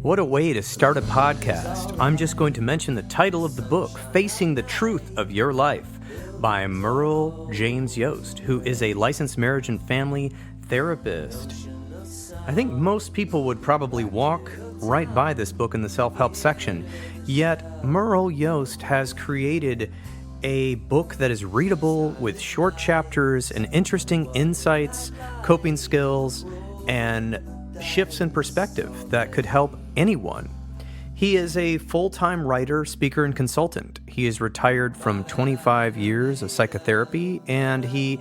What a way to start a podcast. I'm just going to mention the title of the book, Facing the Truth of Your Life, by Merle Yost, who is a licensed marriage and family therapist. I think most people would probably walk right by this book in the self-help section, yet Merle Yost has created a book that is readable with short chapters and interesting insights, coping skills, and shifts in perspective that could help anyone. He is a full-time writer, speaker, and consultant. He is retired from 25 years of psychotherapy, and he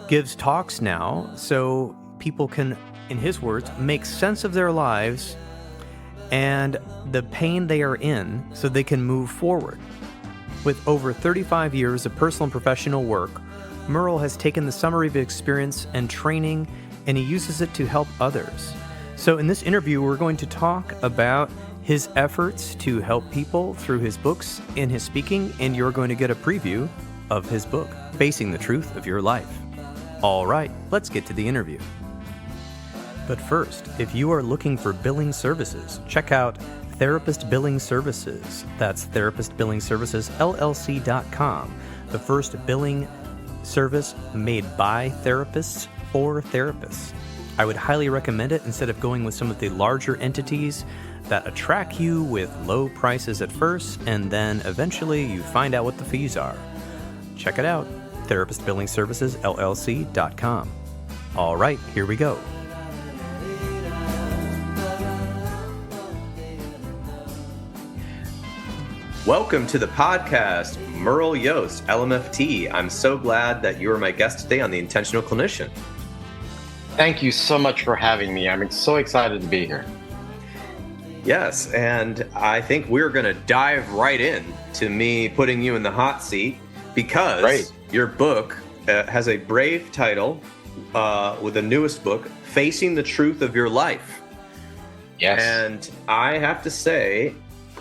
gives talks now so people can, in his words, make sense of their lives and the pain they are in so they can move forward. With over 35 years of personal and professional work, Merle has taken the summary of experience and training, and he uses it to help others. So in this interview, we're going to talk about his efforts to help people through his books and his speaking, and you're going to get a preview of his book, Facing the Truth of Your Life. All right, let's get to the interview. But first, if you are looking for billing services, check out Therapist Billing Services. That's Therapist Billing Services, LLC.com, the first billing service made by therapists for therapists. I would highly recommend it instead of going with some of the larger entities that attract you with low prices at first, and then eventually you find out what the fees are. Check it out, Therapist Billing Services, LLC.com. All right, here we go. Welcome to the podcast, Merle Yost LMFT. I'm so glad that you are my guest today on the Intentional Clinician. Thank you so much for having me. I'm so excited to be here. Yes, and I think we're going to dive right in to me putting you in the hot seat because your book has a brave title with the newest book, Facing the Truth of Your Life. Yes. And I have to say,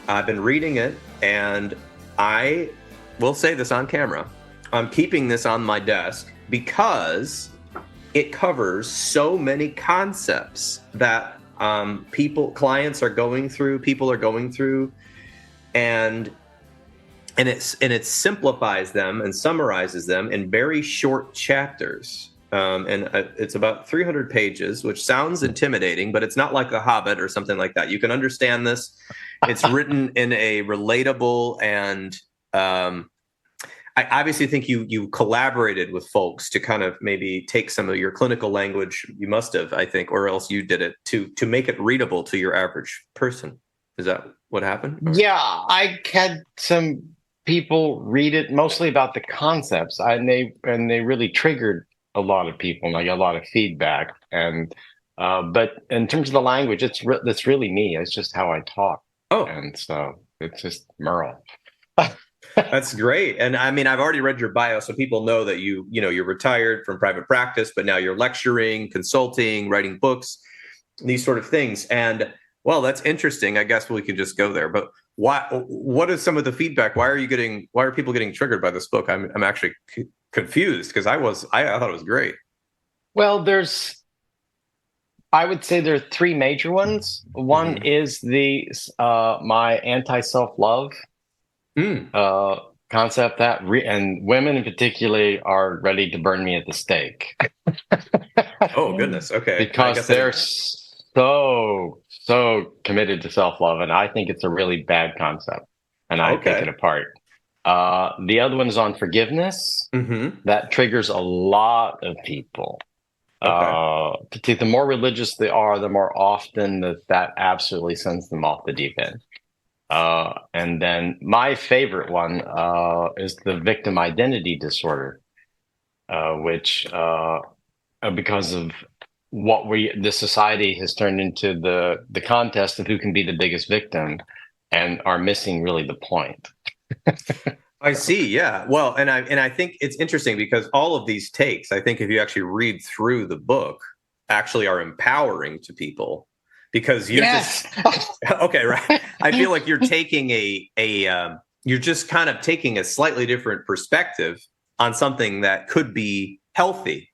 I've been reading it, and I will say this on camera. I'm keeping this on my desk because it covers so many concepts that clients are going through, people are going through, and it simplifies them and summarizes them in very short chapters. It's about 300 pages, which sounds intimidating, but it's not like The Hobbit or something like that. You can understand this. It's written in a relatable and I obviously think you collaborated with folks to kind of maybe take some of your clinical language. You must have, I think, or else you did it to make it readable to your average person. Is that what happened? Or? Yeah, I had some people read it mostly about the concepts, and they really triggered a lot of people, and I got a lot of feedback. And but in terms of the language, it's really me. It's just how I talk. Oh, and so it's just Merle. That's great. And I mean, I've already read your bio, so people know that you're retired from private practice, but now you're lecturing, consulting, writing books, these sort of things. And well, that's interesting. I guess we could just go there. But what is some of the feedback? Why are people getting triggered by this book? I'm actually confused because I thought it was great. Well, I would say there are three major ones. One is my anti-self-love concept and women in particular are ready to burn me at the stake. Oh goodness, okay. Because they're so committed to self-love, and I think it's a really bad concept, and I take it apart. The other one is on forgiveness. That triggers a lot of people. The more religious they are, the more often that absolutely sends them off the deep end. And then my favorite one is the victim identity disorder, which because of what the society has turned into the contest of who can be the biggest victim, and are missing really the point. I see. Yeah. Well, and I think it's interesting because all of these takes, I think if you actually read through the book, actually are empowering to people because you're just okay, right. I feel like you're taking you're just kind of taking a slightly different perspective on something that could be healthy.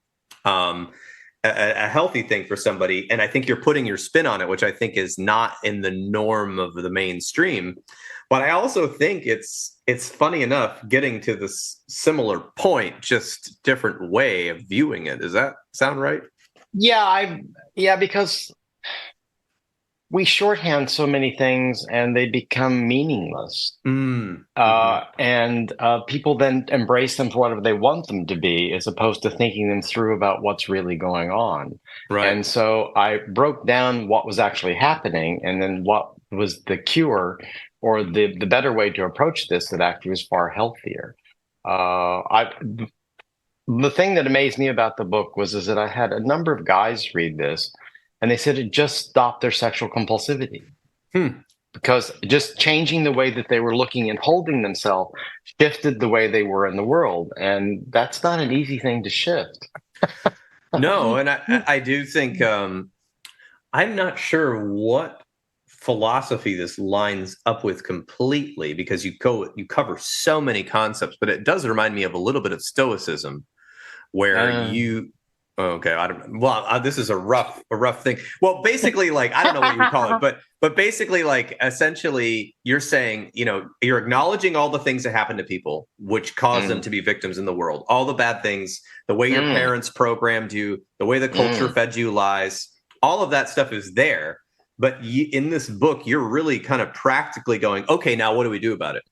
a healthy thing for somebody. And I think you're putting your spin on it, which I think is not in the norm of the mainstream. But I also think it's funny enough getting to this similar point, just different way of viewing it. Does that sound right? Yeah, because we shorthand so many things and they become meaningless. And people then embrace them for whatever they want them to be, as opposed to thinking them through about what's really going on. Right. And so I broke down what was actually happening and then what was the cure or the better way to approach this that actually was far healthier. The thing that amazed me about the book is that I had a number of guys read this and they said it just stopped their sexual compulsivity. Because just changing the way that they were looking and holding themselves shifted the way they were in the world. And that's not an easy thing to shift. No, and I do think I'm not sure what philosophy this lines up with completely, because you cover so many concepts, but it does remind me of a little bit of Stoicism, where okay, I don't know. Well, this is a rough thing. Well, basically, like, I don't know what you call it, but basically, like, essentially, you're saying, you're acknowledging all the things that happen to people, which cause them to be victims in the world, all the bad things, the way your parents programmed you, the way the culture fed you lies, all of that stuff is there. But in this book, you're really kind of practically going, okay, now what do we do about it?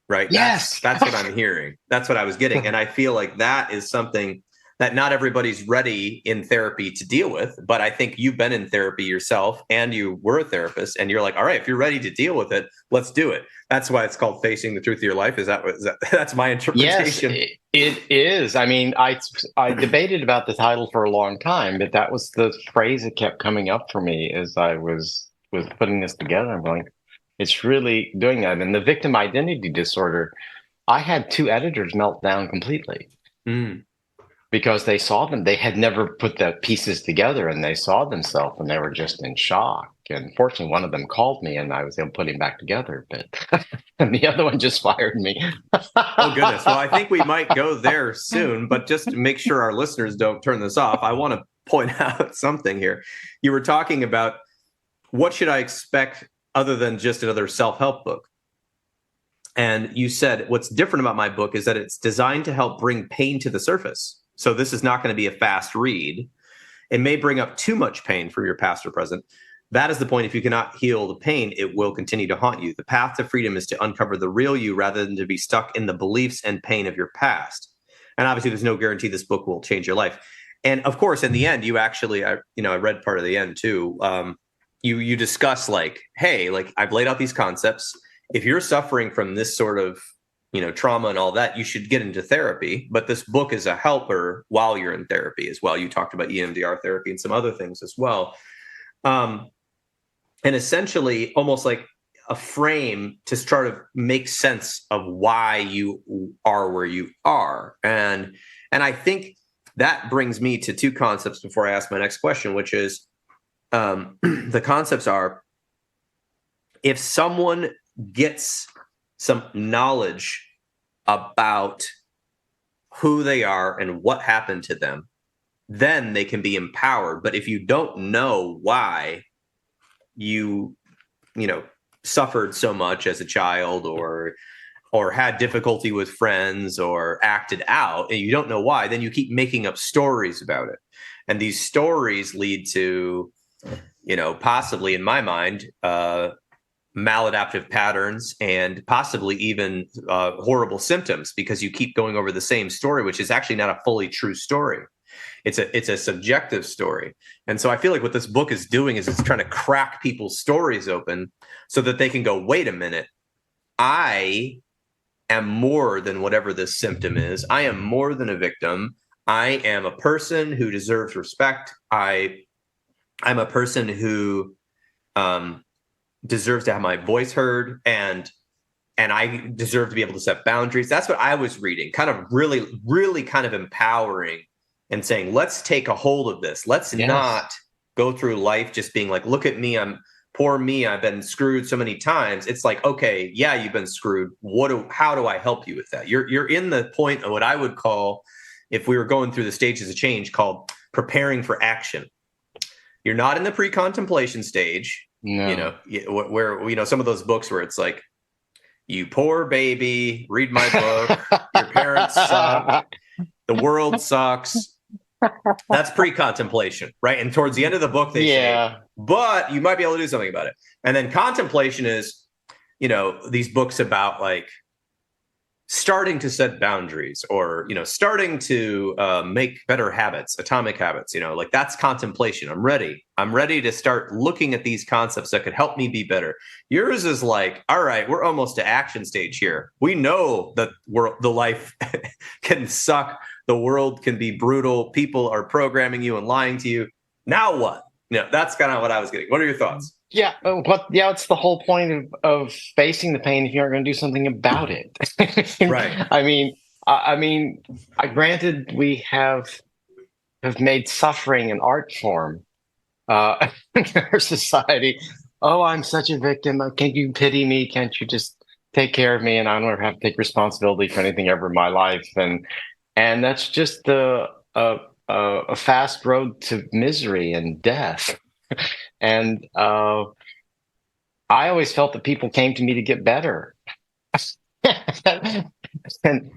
Right? Yes. That's what I'm hearing. That's what I was getting. And I feel like that is something that not everybody's ready in therapy to deal with. But I think you've been in therapy yourself and you were a therapist and you're like, all right, if you're ready to deal with it, let's do it. That's why it's called Facing the Truth of Your Life. That's my interpretation? Yes, it is. I mean, I debated about the title for a long time, but that was the phrase that kept coming up for me as I was putting this together. I'm going, it's really doing that. And the victim identity disorder, I had 2 editors melt down completely. Because they saw them, they had never put the pieces together, and they saw themselves and they were just in shock. And fortunately, one of them called me and I was able to put him back together, but and the other one just fired me. Oh, goodness. Well, I think we might go there soon, but just to make sure our listeners don't turn this off, I want to point out something here. You were talking about what should I expect other than just another self-help book? And you said what's different about my book is that it's designed to help bring pain to the surface. So this is not going to be a fast read. It may bring up too much pain for your past or present. That is the point. If you cannot heal the pain, it will continue to haunt you. The path to freedom is to uncover the real you rather than to be stuck in the beliefs and pain of your past. And obviously, there's no guarantee this book will change your life. And of course, in the end, you actually, I read part of the end too. You discuss like, hey, like I've laid out these concepts. If you're suffering from this sort of trauma and all that, you should get into therapy. But this book is a helper while you're in therapy as well. You talked about EMDR therapy and some other things as well. And essentially almost like a frame to try to make sense of why you are where you are. And I think that brings me to 2 concepts before I ask my next question, which is the concepts are, if someone gets some knowledge about who they are and what happened to them, then they can be empowered. But if you don't know why you suffered so much as a child or had difficulty with friends or acted out, and you don't know why, then you keep making up stories about it. And these stories lead to, possibly in my mind, maladaptive patterns and possibly even horrible symptoms, because you keep going over the same story, which is actually not a fully true story. It's a subjective story. And so I feel like what this book is doing is it's trying to crack people's stories open so that they can go, wait a minute, I am more than whatever this symptom is. I am more than a victim. I am a person who deserves respect. I'm a person who deserves to have my voice heard, and I deserve to be able to set boundaries. That's what I was reading, kind of really, really kind of empowering and saying, let's take a hold of this. Let's not go through life just being like, look at me, I'm poor me, I've been screwed so many times. It's like, okay, yeah, you've been screwed. How do I help you with that? You're in the point of what I would call, if we were going through the stages of change, called preparing for action. You're not in the pre-contemplation stage. No. Where some of those books where it's like, you poor baby, read my book, your parents suck, the world sucks. That's pre-contemplation, right? And towards the end of the book, they say, but you might be able to do something about it. And then contemplation is, these books about like starting to set boundaries, or, starting to make better habits, atomic habits, like that's contemplation. I'm ready to start looking at these concepts that could help me be better. Yours is like, all right, we're almost to action stage here. We know that the life can suck. The world can be brutal. People are programming you and lying to you. Now what? That's kind of what I was getting. What are your thoughts? Yeah, it's the whole point of facing the pain if you aren't going to do something about it. Right. I mean, granted, we have made suffering an art form in our society. Oh, I'm such a victim. Can't you pity me? Can't you just take care of me? And I don't ever have to take responsibility for anything ever in my life. And that's just a fast road to misery and death. And I always felt that people came to me to get better. and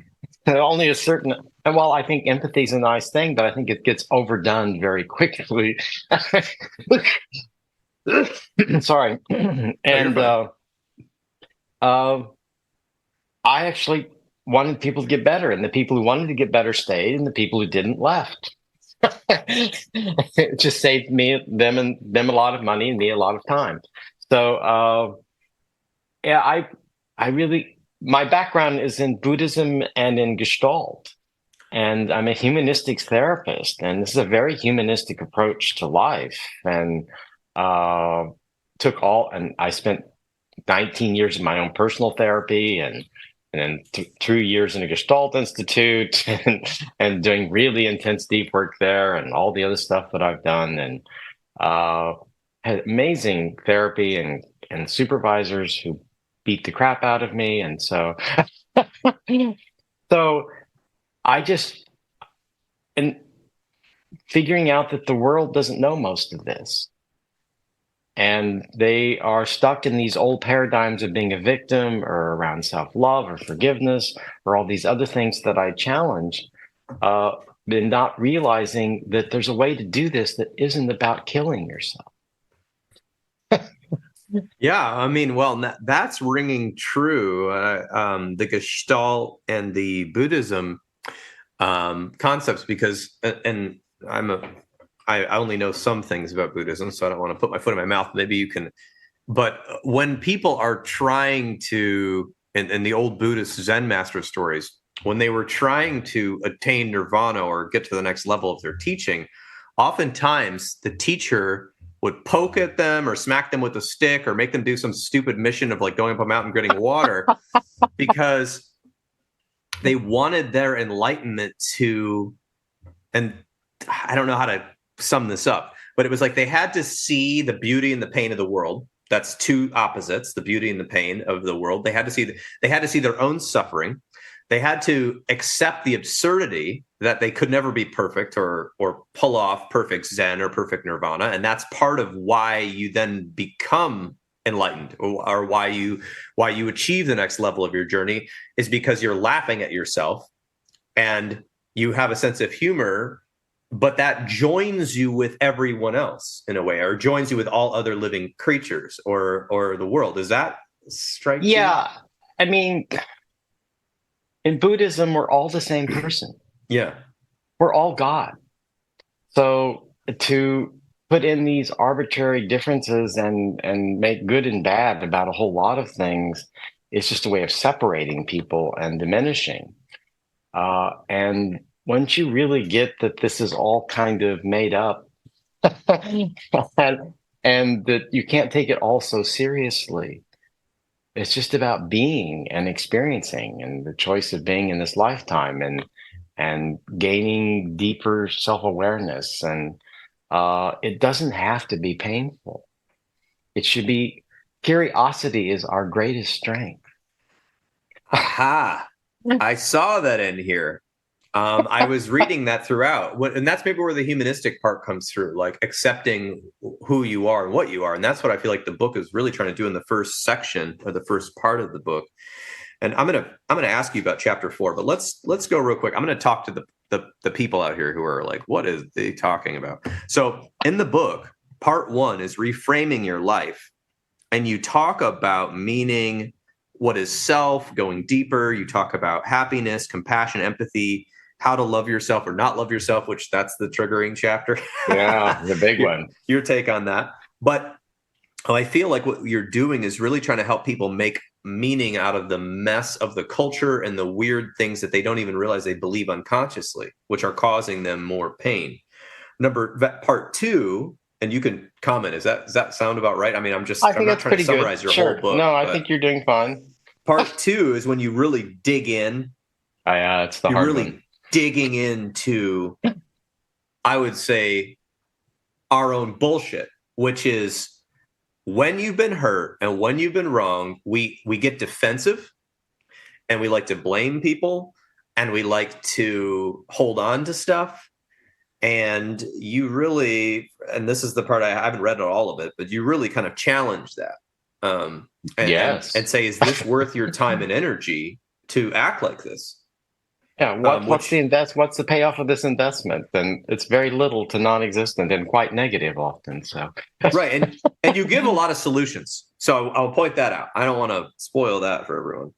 only a certain, and while I think empathy is a nice thing, but I think it gets overdone very quickly. Sorry. And I actually wanted people to get better, and the people who wanted to get better stayed, and the people who didn't left. It just saved them a lot of money and me a lot of time. So I really, my background is in Buddhism and in Gestalt, and I'm a humanistic therapist, and this is a very humanistic approach to life. And I spent 19 years in my own personal therapy, and then 2 years in a Gestalt Institute, and doing really intense deep work there, and all the other stuff that I've done, and had amazing therapy and supervisors who beat the crap out of me. And so I just, and figuring out that the world doesn't know most of this. And they are stuck in these old paradigms of being a victim, or around self-love or forgiveness, or all these other things that I challenge, and not realizing that there's a way to do this that isn't about killing yourself. Yeah, I mean, well, that's ringing true. The Gestalt and the Buddhism concepts, because, and I only know some things about Buddhism, so I don't want to put my foot in my mouth. Maybe you can. But when people are trying to, in the old Buddhist Zen master stories, when they were trying to attain nirvana or get to the next level of their teaching, oftentimes the teacher would poke at them or smack them with a stick or make them do some stupid mission of like going up a mountain getting water because they wanted their enlightenment to, and I don't know how to sum this up, but it was like they had to see the beauty and the pain of the world. That's two opposites, the beauty and the pain of the world. They had to see their own suffering. They had to accept the absurdity that they could never be perfect or pull off perfect Zen or perfect nirvana. And that's part of why you then become enlightened, or why you achieve the next level of your journey, is because you're laughing at yourself and you have a sense of humor, but that joins you with everyone else in a way, or joins you with all other living creatures or the world. Does that strike you? Yeah. I mean, in Buddhism, we're all the same person. Yeah. We're all God. So to put in these arbitrary differences and make good and bad about a whole lot of things is just a way of separating people and diminishing. And once you really get that this is all kind of made up and that you can't take it all so seriously, it's just about being and experiencing, and the choice of being in this lifetime, and gaining deeper self-awareness. And it doesn't have to be painful. It should be. Curiosity is our greatest strength. Aha. I saw that in here. I was reading that throughout, and that's maybe where the humanistic part comes through, like accepting who you are and what you are. And that's what I feel like the book is really trying to do in the first section or the first part of the book. And I'm gonna ask you about chapter 4, but let's go real quick. I'm gonna talk to the people out here who are like, what is they talking about? So in the book, part 1 is reframing your life, and you talk about meaning, what is self, going deeper. You talk about happiness, compassion, empathy, how to love yourself or not love yourself, which that's the triggering chapter. Yeah, the big one. Your take on that. But I feel like what you're doing is really trying to help people make meaning out of the mess of the culture and the weird things that they don't even realize they believe unconsciously, which are causing them more pain. Part 2, and you can comment. Does that sound about right? I mean, I'm not trying to summarize your whole book. No, I think you're doing fine. Part 2 is when you really dig in. It's the hard one. Digging into, I would say, our own bullshit, which is when you've been hurt and when you've been wronged, we get defensive and we like to blame people and we like to hold on to stuff. And you really, and this is the part I haven't read all of it, but you really kind of challenge that. And say, is this worth your time and energy to act like this? Yeah, what's the payoff of this investment? And it's very little to non-existent and quite negative often. So right, and you give a lot of solutions. So I'll point that out. I don't want to spoil that for everyone.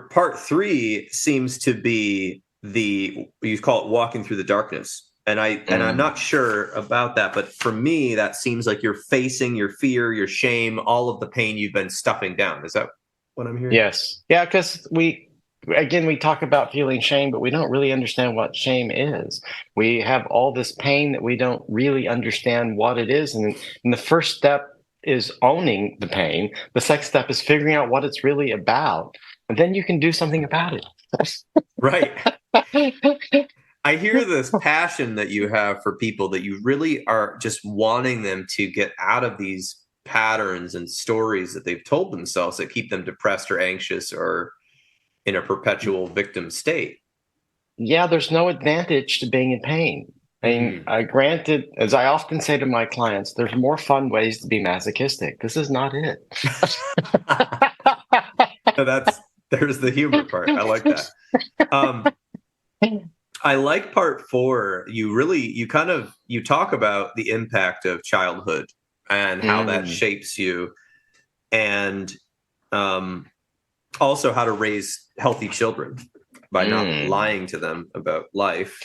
Part 3 seems to be you call it walking through the darkness. And I'm not sure about that, but for me, that seems like you're facing your fear, your shame, all of the pain you've been stuffing down. Is that what I'm hearing? Yes. Yeah, because we talk about feeling shame, but we don't really understand what shame is. We have all this pain that we don't really understand what it is. And the first step is owning the pain. The second step is figuring out what it's really about. And then you can do something about it. Right. I hear this passion that you have for people, that you really are just wanting them to get out of these patterns and stories that they've told themselves that keep them depressed or anxious or in a perpetual victim state. Yeah, there's no advantage to being in pain. I mean, granted, as I often say to my clients, there's more fun ways to be masochistic. This is not it. There's the humor part. I like that. I like part 4. You talk about the impact of childhood and how that shapes you, and also how to raise healthy children by not lying to them about life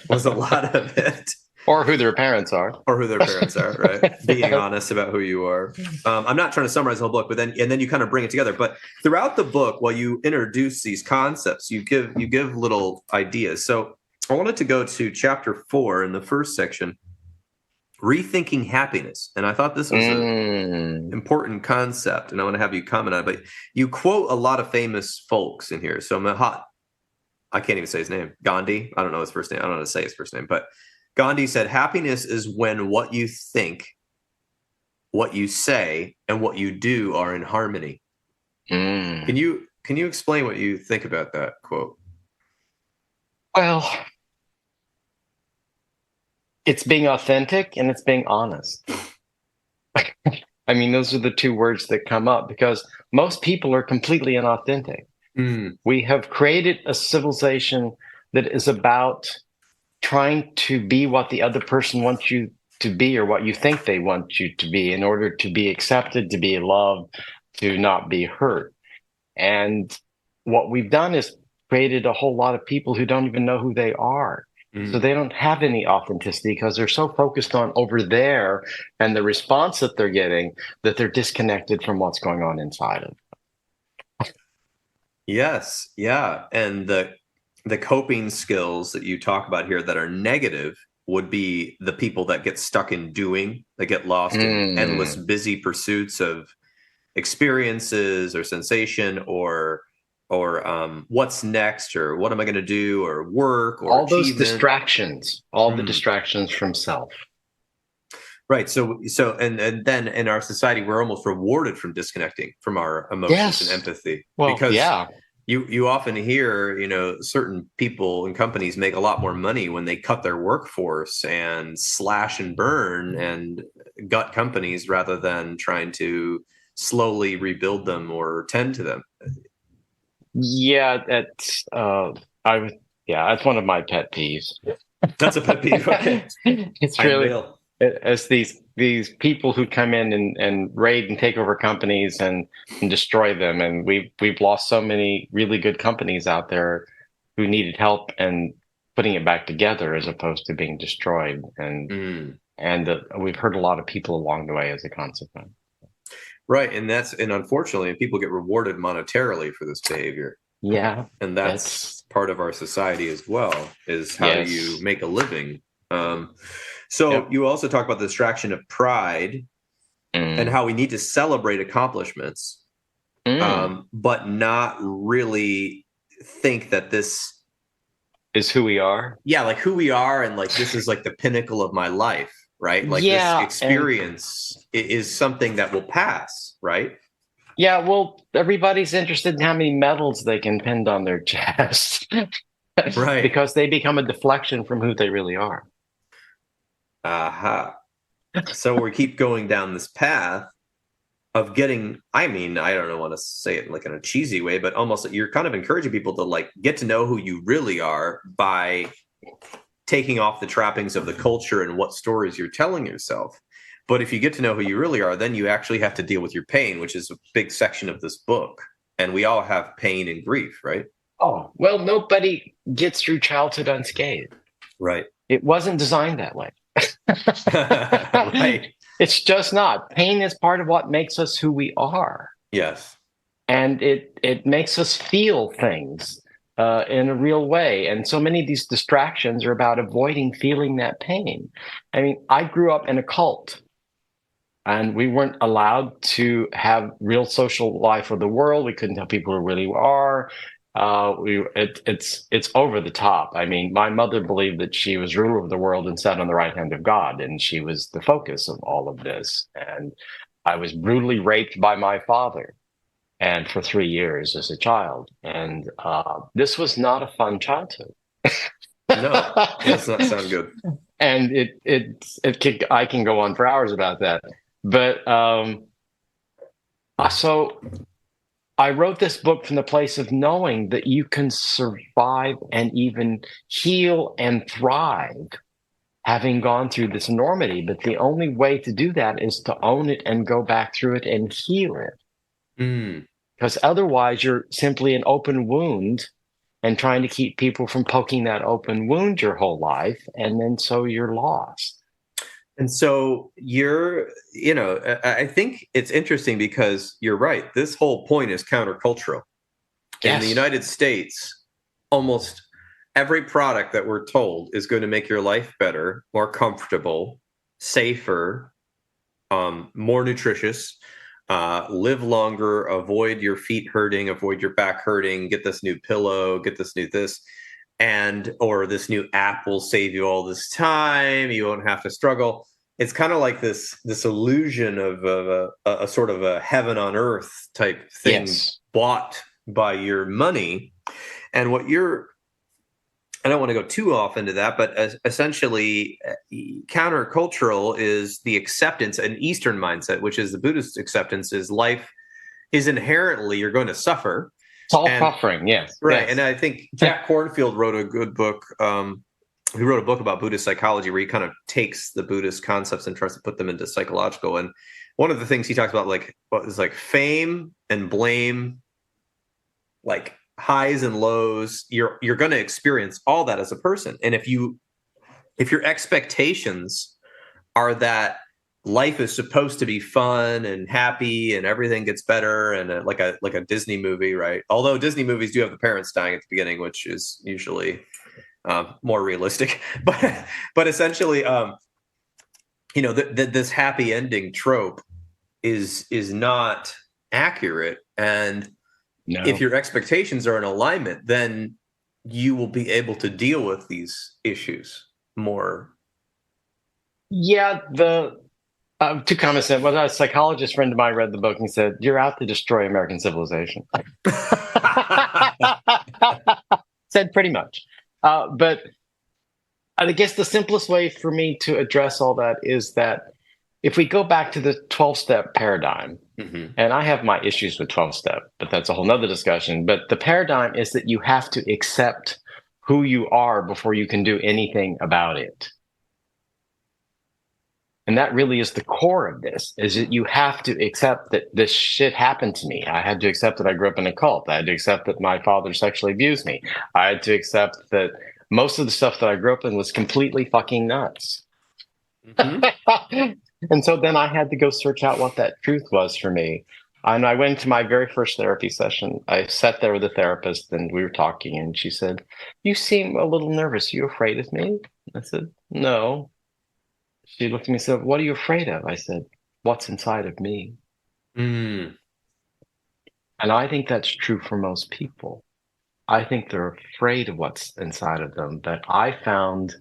was a lot of it. Or who their parents are. Right? Being honest about who you are. I'm not trying to summarize the whole book, but then you kind of bring it together. But throughout the book, while you introduce these concepts, you give little ideas. So I wanted to go to chapter 4 in the first section, rethinking happiness. And I thought this was an important concept, and I want to have you comment on it. But you quote a lot of famous folks in here. So I can't even say his name. Gandhi. I don't know his first name. I don't know how to say his first name, but Gandhi said, happiness is when what you think, what you say, and what you do are in harmony. Can you explain what you think about that quote? Well, it's being authentic and it's being honest. I mean, those are the two words that come up because most people are completely inauthentic. We have created a civilization that is about trying to be what the other person wants you to be or what you think they want you to be in order to be accepted, to be loved, to not be hurt. And what we've done is created a whole lot of people who don't even know who they are. So they don't have any authenticity because they're so focused on over there and the response that they're getting that they're disconnected from what's going on inside of them. Yes. Yeah. And the coping skills that you talk about here that are negative would be the people that get stuck in doing, that get lost in endless busy pursuits of experiences or sensation or what's next or what am I going to do or work or all those distractions, the distractions from self. Right. So and then in our society, we're almost rewarded from disconnecting from our emotions and empathy. Well, because You often hear, certain people and companies make a lot more money when they cut their workforce and slash and burn and gut companies rather than trying to slowly rebuild them or tend to them. Yeah, that's that's one of my pet peeves. That's a pet peeve. Okay. It's really as these people who come in and raid and take over companies and destroy them, and we've lost so many really good companies out there who needed help and putting it back together as opposed to being destroyed, and we've hurt a lot of people along the way as a consequence. Right, and unfortunately people get rewarded monetarily for this behavior. Yeah, and that's part of our society as well, is how do you make a living. You also talk about the distraction of pride and how we need to celebrate accomplishments, but not really think that this is who we are. Yeah, like who we are, and like this is like the pinnacle of my life, right? Like this experience is something that will pass, right? Yeah, well, everybody's interested in how many medals they can pin on their chest. Right. Because they become a deflection from who they really are. Aha. So we keep going down this path of getting, I don't want to say it like in a cheesy way, but almost you're kind of encouraging people to like get to know who you really are by taking off the trappings of the culture and what stories you're telling yourself. But if you get to know who you really are, then you actually have to deal with your pain, which is a big section of this book. And we all have pain and grief, right? Oh, well, nobody gets through childhood unscathed. Right. It wasn't designed that way. Right. It's just not. Pain is part of what makes us who we are. Yes. And it makes us feel things in a real way. And so many of these distractions are about avoiding feeling that pain. I mean, I grew up in a cult. And we weren't allowed to have real social life of the world. We couldn't tell people who really are. It's over the top. I mean, my mother believed that she was ruler of the world and sat on the right hand of God, and she was the focus of all of this. And I was brutally raped by my father, and for 3 years as a child. And this was not a fun childhood. No, does not sound good. And I can go on for hours about that. But so I wrote this book from the place of knowing that you can survive and even heal and thrive having gone through this enormity. But the only way to do that is to own it and go back through it and heal it. Because otherwise you're simply an open wound and trying to keep people from poking that open wound your whole life. And then so you're lost. And so I think it's interesting because you're right. This whole point is countercultural. Yes. In the United States, almost every product that we're told is going to make your life better, more comfortable, safer, more nutritious, live longer, avoid your feet hurting, avoid your back hurting, get this new pillow, get this new this. Or this new app will save you all this time. You won't have to struggle. It's kind of like this illusion of a sort of a heaven on earth type thing, bought by your money. And I don't want to go too off into that, but essentially countercultural is the acceptance, an Eastern mindset, which is the Buddhist acceptance, is life is inherently, you're going to suffer. It's all suffering, yes. Right. Yes. And I think Jack Kornfield wrote a good book. He wrote a book about Buddhist psychology where he kind of takes the Buddhist concepts and tries to put them into psychological. And one of the things he talks about, is fame and blame, like highs and lows. You're going to experience all that as a person. And if your expectations are that life is supposed to be fun and happy and everything gets better and like a Disney movie, right? Although Disney movies do have the parents dying at the beginning, which is usually more realistic, but essentially, this happy ending trope is not accurate. And if your expectations are in alignment, then you will be able to deal with these issues more. Yeah, two comments. Well, a psychologist friend of mine read the book and said, "You're out to destroy American civilization." said pretty much. But I guess the simplest way for me to address all that is that if we go back to the 12-step paradigm, and I have my issues with 12-step, but that's a whole nother discussion. But the paradigm is that you have to accept who you are before you can do anything about it. And that really is the core of this, is that you have to accept that this shit happened to me. I had to accept that I grew up in a cult. I had to accept that my father sexually abused me. I had to accept that most of the stuff that I grew up in was completely fucking nuts. And so then I had to go search out what that truth was for me. And I went to my very first therapy session. I sat there with a therapist and we were talking, and she said, "You seem a little nervous. Are you afraid of me?" I said, "No." She looked at me and said, "What are you afraid of?" I said, "What's inside of me." And I think that's true for most people. I think they're afraid of what's inside of them, but I found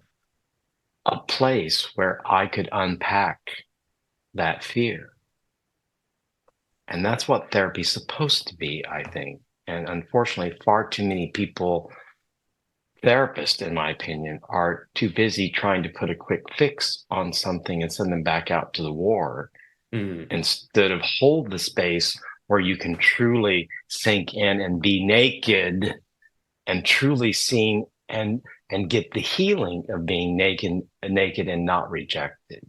a place where I could unpack that fear. And that's what therapy's supposed to be, I think. And unfortunately, far too many people, therapists, in my opinion, are too busy trying to put a quick fix on something and send them back out to the war instead of hold the space where you can truly sink in and be naked and truly seen and get the healing of being naked and not rejected.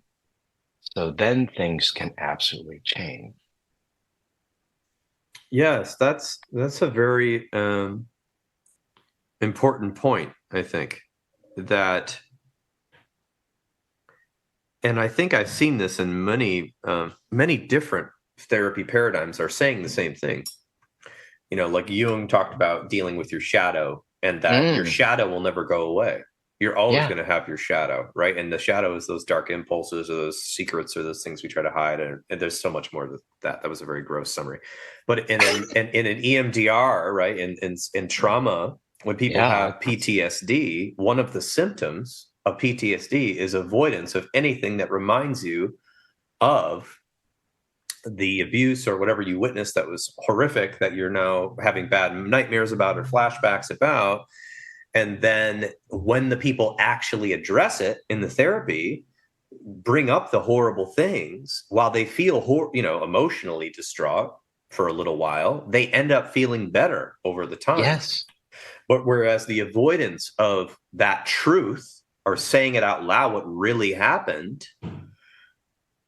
So then things can absolutely change. Yes, that's a very important point, I think. That, and I think I've seen this in many different therapy paradigms are saying the same thing. You know, like Jung talked about dealing with your shadow, and that your shadow will never go away. You're always going to have your shadow, right? And the shadow is those dark impulses or those secrets or those things we try to hide. And there's so much more to that. That was a very gross summary. But in an EMDR, right, in trauma, when people have PTSD, one of the symptoms of PTSD is avoidance of anything that reminds you of the abuse or whatever you witnessed that was horrific, that you're now having bad nightmares about or flashbacks about. And then when the people actually address it in the therapy, bring up the horrible things while they feel, emotionally distraught for a little while, they end up feeling better over the time. Yes. But whereas the avoidance of that truth or saying it out loud, what really happened,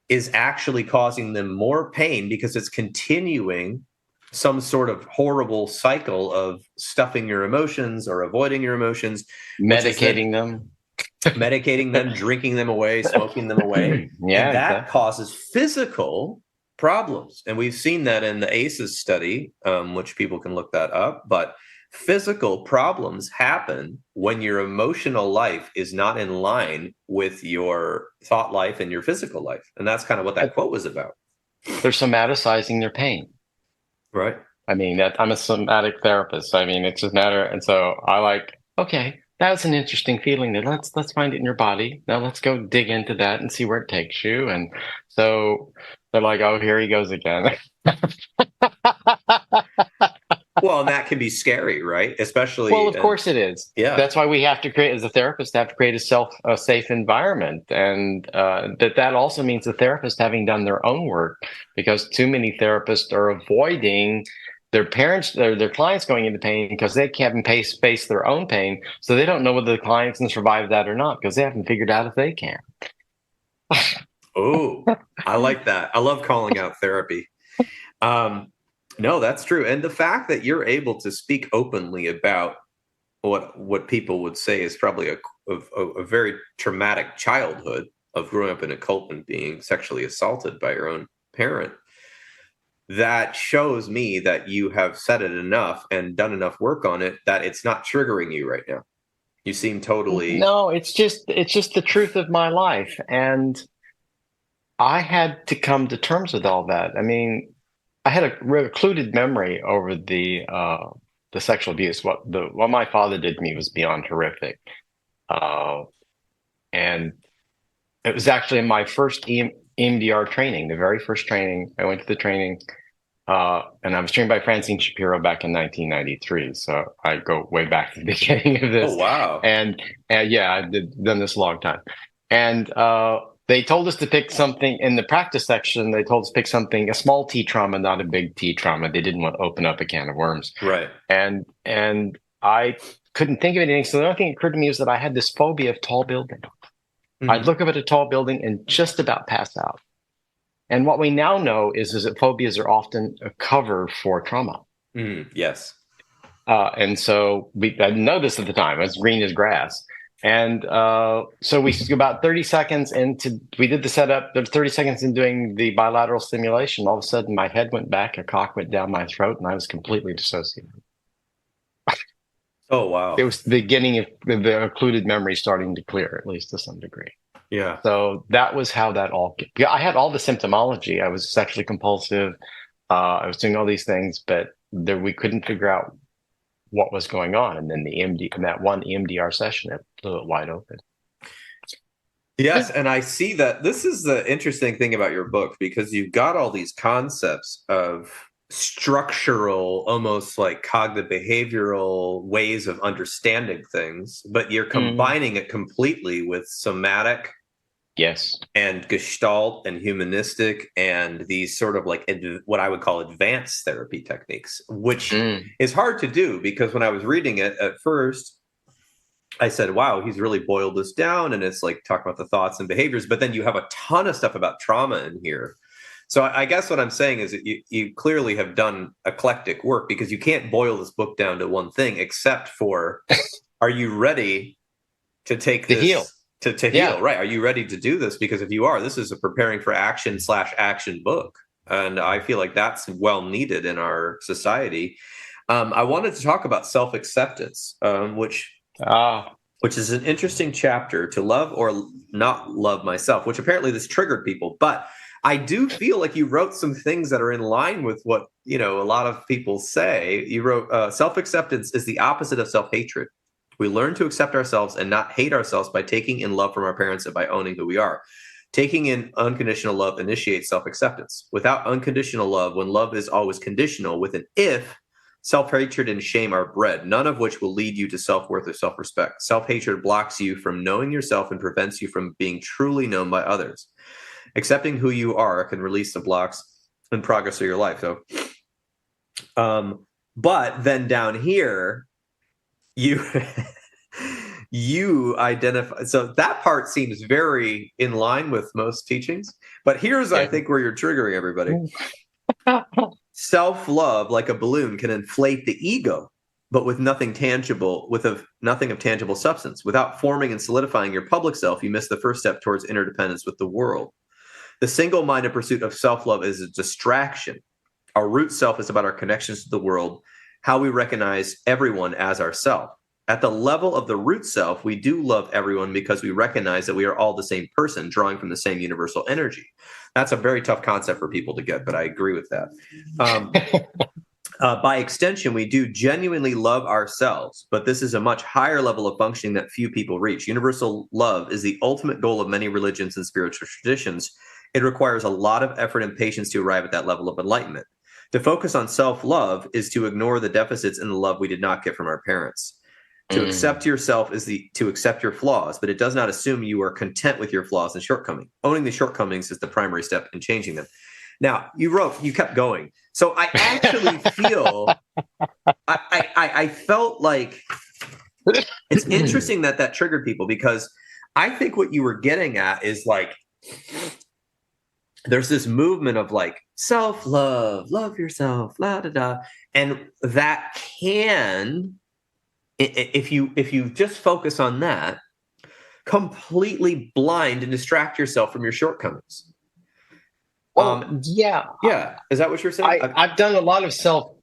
is actually causing them more pain because it's continuing some sort of horrible cycle of stuffing your emotions or avoiding your emotions, medicating them, drinking them away, smoking them away. And that causes physical problems. And we've seen that in the ACEs study, which people can look that up. But physical problems happen when your emotional life is not in line with your thought life and your physical life. And that's kind of what that quote was about. They're somaticizing their pain. Right. I mean, I'm a somatic therapist. I mean, it's just matter. And so okay, that's an interesting feeling there. Let's find it in your body. Now let's go dig into that and see where it takes you. And so they're like, oh, here he goes again. Well, and that can be scary, right? Especially. Well, of course it is. Yeah. That's why we have to create, as a therapist, a safe environment. And that also means the therapist having done their own work, because too many therapists are avoiding their clients going into pain because they can't face their own pain. So they don't know whether the clients can survive that or not because they haven't figured out if they can. Oh, I like that. I love calling out therapy. No, that's true. And the fact that you're able to speak openly about what people would say is probably a very traumatic childhood of growing up in a cult and being sexually assaulted by your own parent, that shows me that you have said it enough and done enough work on it that it's not triggering you right now. You seem totally... No, it's just the truth of my life. And I had to come to terms with all that. I mean, I had a recluded memory over the sexual abuse. What my father did to me was beyond horrific, and it was actually in my first EMDR training, the very first training. I went to the training, and I was trained by Francine Shapiro back in 1993. So I go way back to the beginning of this. Oh, wow. And yeah, I've done this a long time. And they told us to pick something in the practice section. They told us to pick something, a small T trauma, not a big T trauma. They didn't want to open up a can of worms. Right. And I couldn't think of anything. So the only thing that occurred to me was that I had this phobia of tall buildings. I'd look up at a tall building and just about pass out. And what we now know is that phobias are often a cover for trauma. Yes. And so I didn't know this at the time. It was green as grass. And so we about 30 seconds we did the setup. 30 seconds in doing the bilateral stimulation. All of a sudden, my head went back, a cock went down my throat, and I was completely dissociated. Oh, wow. It was the beginning of the occluded memory starting to clear, at least to some degree. Yeah. So that was how that all. I had all the symptomology. I was sexually compulsive. I was doing all these things, but we couldn't figure out what was going on. And then in that one EMDR session, it blew it wide open. Yes, and I see that this is the interesting thing about your book, because you've got all these concepts of structural, almost like cognitive behavioral ways of understanding things, but you're combining it completely with somatic, yes, and Gestalt and humanistic and these sort of like what I would call advanced therapy techniques, which is hard to do, because when I was reading it at first, I said, wow, he's really boiled this down, and it's like talking about the thoughts and behaviors, but then you have a ton of stuff about trauma in here. So I guess what I'm saying is that you clearly have done eclectic work, because you can't boil this book down to one thing, except for, are you ready to take this? Heal. To heal, right? Are you ready to do this? Because if you are, this is a preparing for action/action book. And I feel like that's well needed in our society. I wanted to talk about self-acceptance, which is an interesting chapter, to love or not love myself, which apparently this triggered people. But I do feel like you wrote some things that are in line with what, a lot of people say. You wrote, self-acceptance is the opposite of self-hatred. We learn to accept ourselves and not hate ourselves by taking in love from our parents and by owning who we are. Taking in unconditional love initiates self-acceptance. Without unconditional love, when love is always conditional with an if, self-hatred and shame are bred, none of which will lead you to self-worth or self-respect. Self-hatred blocks you from knowing yourself and prevents you from being truly known by others. Accepting who you are can release the blocks and progress of your life. So, but then down here, you identify, so that part seems very in line with most teachings, but here's I think where you're triggering everybody. Self-love, like a balloon, can inflate the ego, but with nothing tangible, nothing of tangible substance. Without forming and solidifying your public self, you miss the first step towards interdependence with the world. The single-minded pursuit of self-love is a distraction. Our root self is about our connections to the world, how we recognize everyone as ourself. At the level of the root self, we do love everyone because we recognize that we are all the same person, drawing from the same universal energy. That's a very tough concept for people to get, but I agree with that. By extension, we do genuinely love ourselves, but this is a much higher level of functioning that few people reach. Universal love is the ultimate goal of many religions and spiritual traditions. It requires a lot of effort and patience to arrive at that level of enlightenment. To focus on self-love is to ignore the deficits in the love we did not get from our parents. To accept yourself is to accept your flaws, but it does not assume you are content with your flaws and shortcomings. Owning the shortcomings is the primary step in changing them. Now, you kept going. So I actually feel, I felt like it's interesting that triggered people, because I think what you were getting at is like, there's this movement of like self-love, love yourself, la da da, and that can, if you just focus on that, completely blind and distract yourself from your shortcomings. Yeah. Is that what you're saying? I've done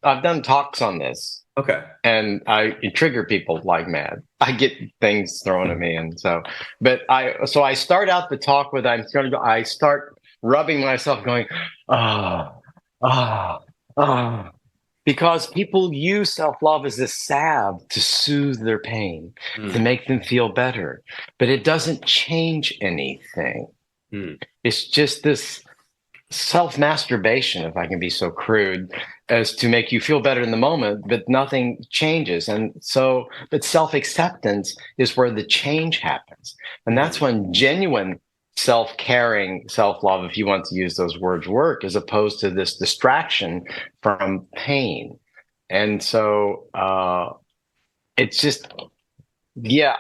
I've done talks on this. Okay. And I trigger people like mad. I get things thrown at me. And so I start out the talk with, I start rubbing myself going, because people use self-love as this salve to soothe their pain, to make them feel better, but it doesn't change anything. It's just this self-masturbation, if I can be so crude, as to make you feel better in the moment, but nothing changes. And so, but self-acceptance is where the change happens. And that's when genuine self-caring, self-love, if you want to use those words, work, as opposed to this distraction from pain. And so it's just, yeah,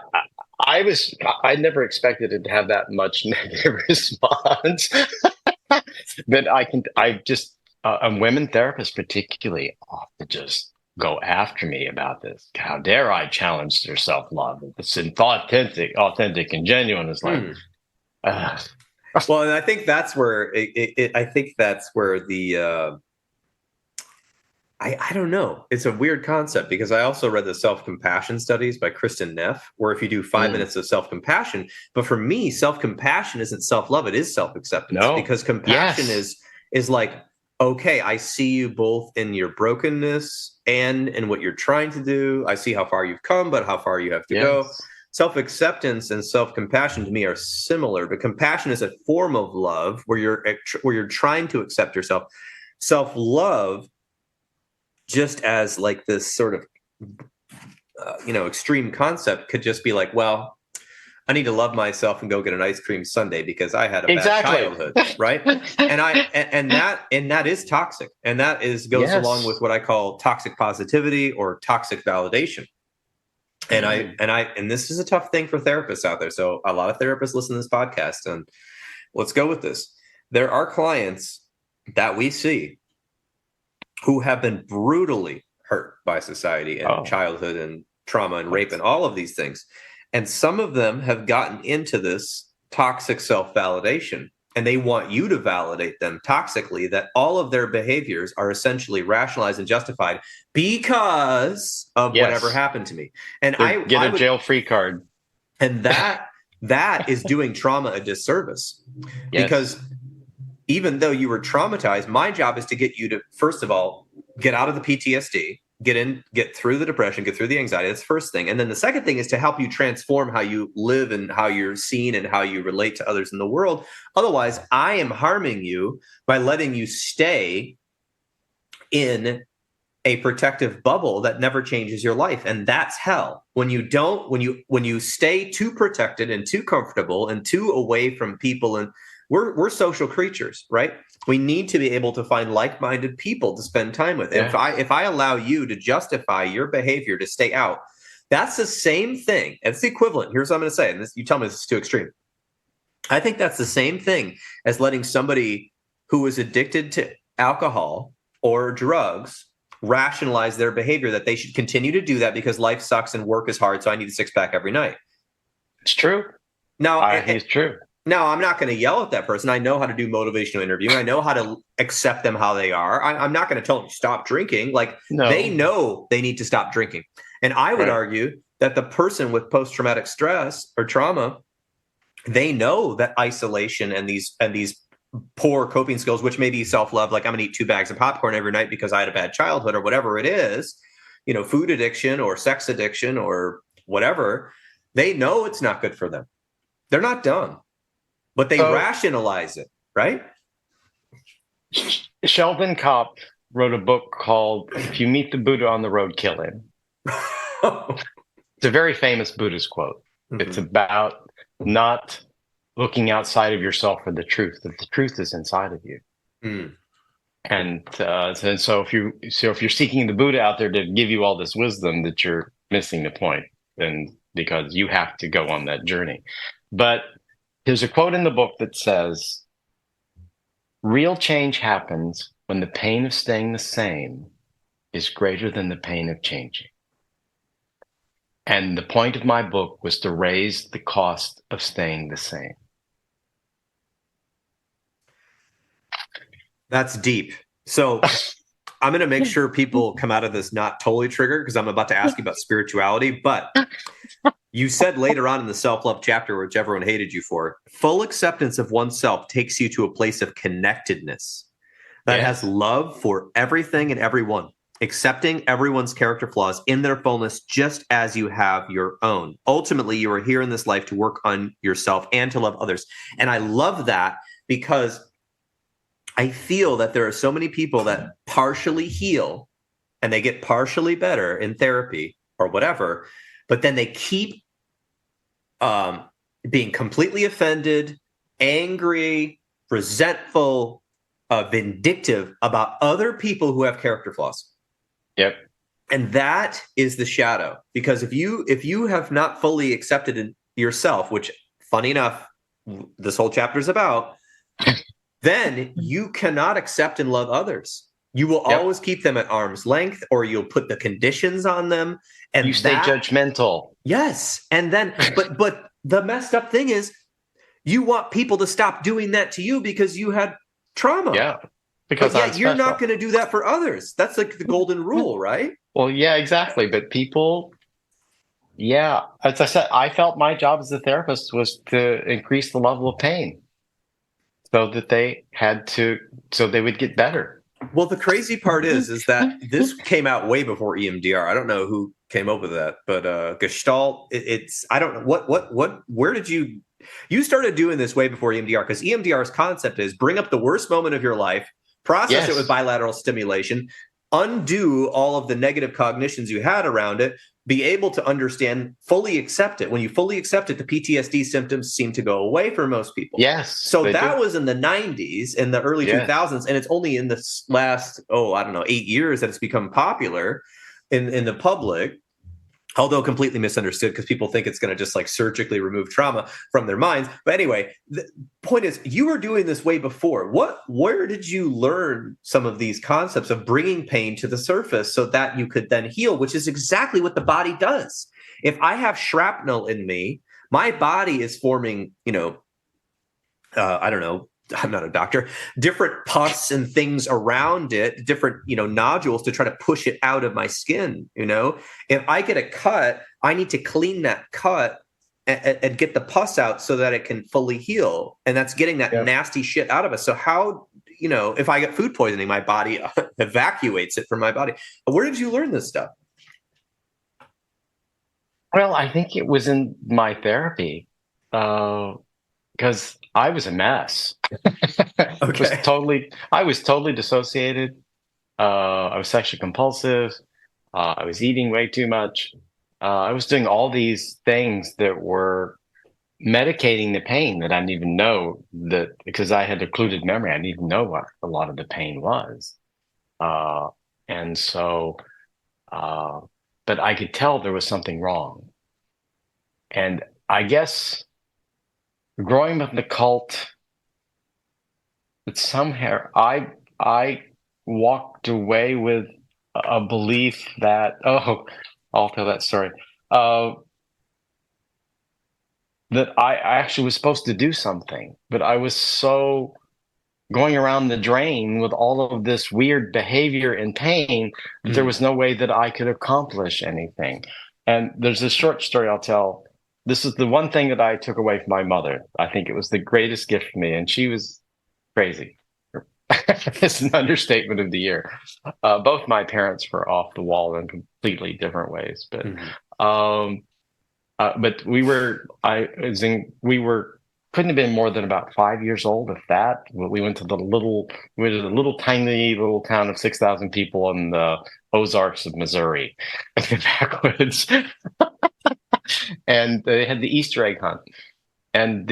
I never expected it to have that much negative response. But and women therapists particularly often just go after me about this. How dare I challenge their self-love? It's authentic and genuine. It's like, well, and I think that's where the I don't know. It's a weird concept because I also read the self-compassion studies by Kristen Neff, where if you do 5 minutes of self-compassion, but for me, self-compassion isn't self-love, it is self-acceptance. No. Because compassion is like, okay, I see you both in your brokenness and in what you're trying to do. I see how far you've come, but how far you have to go. Self-acceptance and self-compassion to me are similar, but compassion is a form of love where you're trying to accept yourself. Self-love, just as like this sort of, extreme concept, could just be like, well, I need to love myself and go get an ice cream sundae because I had a bad childhood, right? And that is toxic, and that goes along with what I call toxic positivity or toxic validation. And this is a tough thing for therapists out there. So a lot of therapists listen to this podcast, and let's go with this. There are clients that we see who have been brutally hurt by society and childhood and trauma and rape and all of these things. And some of them have gotten into this toxic self-validation, and they want you to validate them toxically, that all of their behaviors are essentially rationalized and justified because of whatever happened to me. And I get a jail-free card. And that is doing trauma a disservice. Because even though you were traumatized, my job is to get you to, first of all, get out of the PTSD, get through the depression, get through the anxiety. That's the first thing. And then the second thing is to help you transform how you live and how you're seen and how you relate to others in the world. Otherwise, I am harming you by letting you stay in a protective bubble that never changes your life. And that's hell. When you stay too protected and too comfortable and too away from people, and we're social creatures, right? We need to be able to find like-minded people to spend time with. Yeah. If I allow you to justify your behavior to stay out, that's the same thing. It's the equivalent. Here's what I'm going to say, and you tell me this is too extreme. I think that's the same thing as letting somebody who is addicted to alcohol or drugs rationalize their behavior, that they should continue to do that because life sucks and work is hard, so I need a six-pack every night. It's true. Now, it's true. Now, I'm not going to yell at that person. I know how to do motivational interviewing. I know how to accept them how they are. I'm not going to tell them stop drinking. They know they need to stop drinking. And I would argue that the person with post-traumatic stress or trauma, they know that isolation and these poor coping skills, which may be self-love, like I'm going to eat 2 bags of popcorn every night because I had a bad childhood or whatever it is, food addiction or sex addiction or whatever, they know it's not good for them. They're not dumb. But they rationalize it, right? Sheldon Kopp wrote a book called "If You Meet the Buddha on the Road, Kill Him." It's a very famous Buddhist quote. Mm-hmm. It's about not looking outside of yourself for the truth, that the truth is inside of you. Mm. And so if you're seeking the Buddha out there to give you all this wisdom, that you're missing the point, and because you have to go on that journey. But there's a quote in the book that says, "Real change happens when the pain of staying the same is greater than the pain of changing." And the point of my book was to raise the cost of staying the same. That's deep. So I'm going to make sure people come out of this not totally triggered, because I'm about to ask you about spirituality. But you said later on in the self-love chapter, which everyone hated you for, full acceptance of oneself takes you to a place of connectedness that has love for everything and everyone, accepting everyone's character flaws in their fullness, just as you have your own. Ultimately, you are here in this life to work on yourself and to love others. And I love that, because I feel that there are so many people that partially heal and they get partially better in therapy or whatever, but then they keep being completely offended, angry, resentful, vindictive about other people who have character flaws. Yep. And that is the shadow, because if you have not fully accepted in yourself, which funny enough, this whole chapter is about, then you cannot accept and love others. You will always keep them at arm's length, or you'll put the conditions on them. And you stay judgmental. Yes. And then, but the messed up thing is you want people to stop doing that to you because you had trauma. Yeah. Because you're not going to do that for others. That's like the golden rule, right? Well, yeah, exactly. But people, as I said, I felt my job as a therapist was to increase the level of pain so that they would get better. Well, the crazy part is that this came out way before EMDR. I don't know who came up with that, but Gestalt, I don't know where did you started doing this way before EMDR, because EMDR's concept is bring up the worst moment of your life, process it with bilateral stimulation, undo all of the negative cognitions you had around it, be able to understand, fully accept it. When you fully accept it, the PTSD symptoms seem to go away for most people. Yes. So that was in the 90s, in the early 2000s, and it's only in the last, 8 years that it's become popular in the public. Although completely misunderstood, because people think it's going to just like surgically remove trauma from their minds. But anyway, the point is, you were doing this way before. Where did you learn some of these concepts of bringing pain to the surface so that you could then heal, which is exactly what the body does. If I have shrapnel in me, my body is forming, I don't know, I'm not a doctor, different pus and things around it, different, nodules to try to push it out of my skin. If I get a cut, I need to clean that cut and get the pus out so that it can fully heal. And that's getting that nasty shit out of us. So how, if I get food poisoning, my body evacuates it from my body. Where did you learn this stuff? Well, I think it was in my therapy, because I was a mess. Okay. I was totally dissociated. I was sexually compulsive. I was eating way too much. I was doing all these things that were medicating the pain that I didn't even know, that because I had occluded memory. I didn't even know what a lot of the pain was. And so, but I could tell there was something wrong. And I guess growing up in the cult, but somehow I walked away with a belief that, I'll tell that story, that I actually was supposed to do something, but I was so going around the drain with all of this weird behavior and pain that there was no way that I could accomplish anything. And there's a short story I'll tell. This is the one thing that I took away from my mother. I think it was the greatest gift for me, and she was crazy. It's an understatement of the year. Both my parents were off the wall in completely different ways, but but we couldn't have been more than about 5 years old, if that. We went to a little tiny little town of 6,000 people in the Ozarks of Missouri, in the backwoods. And they had the Easter egg hunt. And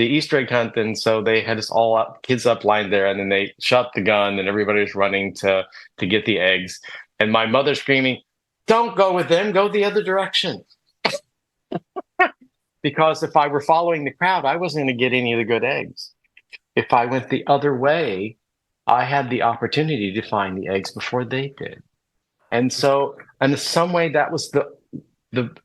so they had us all up, kids up lined there, and then they shot the gun, and everybody was running to get the eggs. And my mother screaming, "Don't go with them, go the other direction." Because if I were following the crowd, I wasn't going to get any of the good eggs. If I went the other way, I had the opportunity to find the eggs before they did. And so, in some way, that was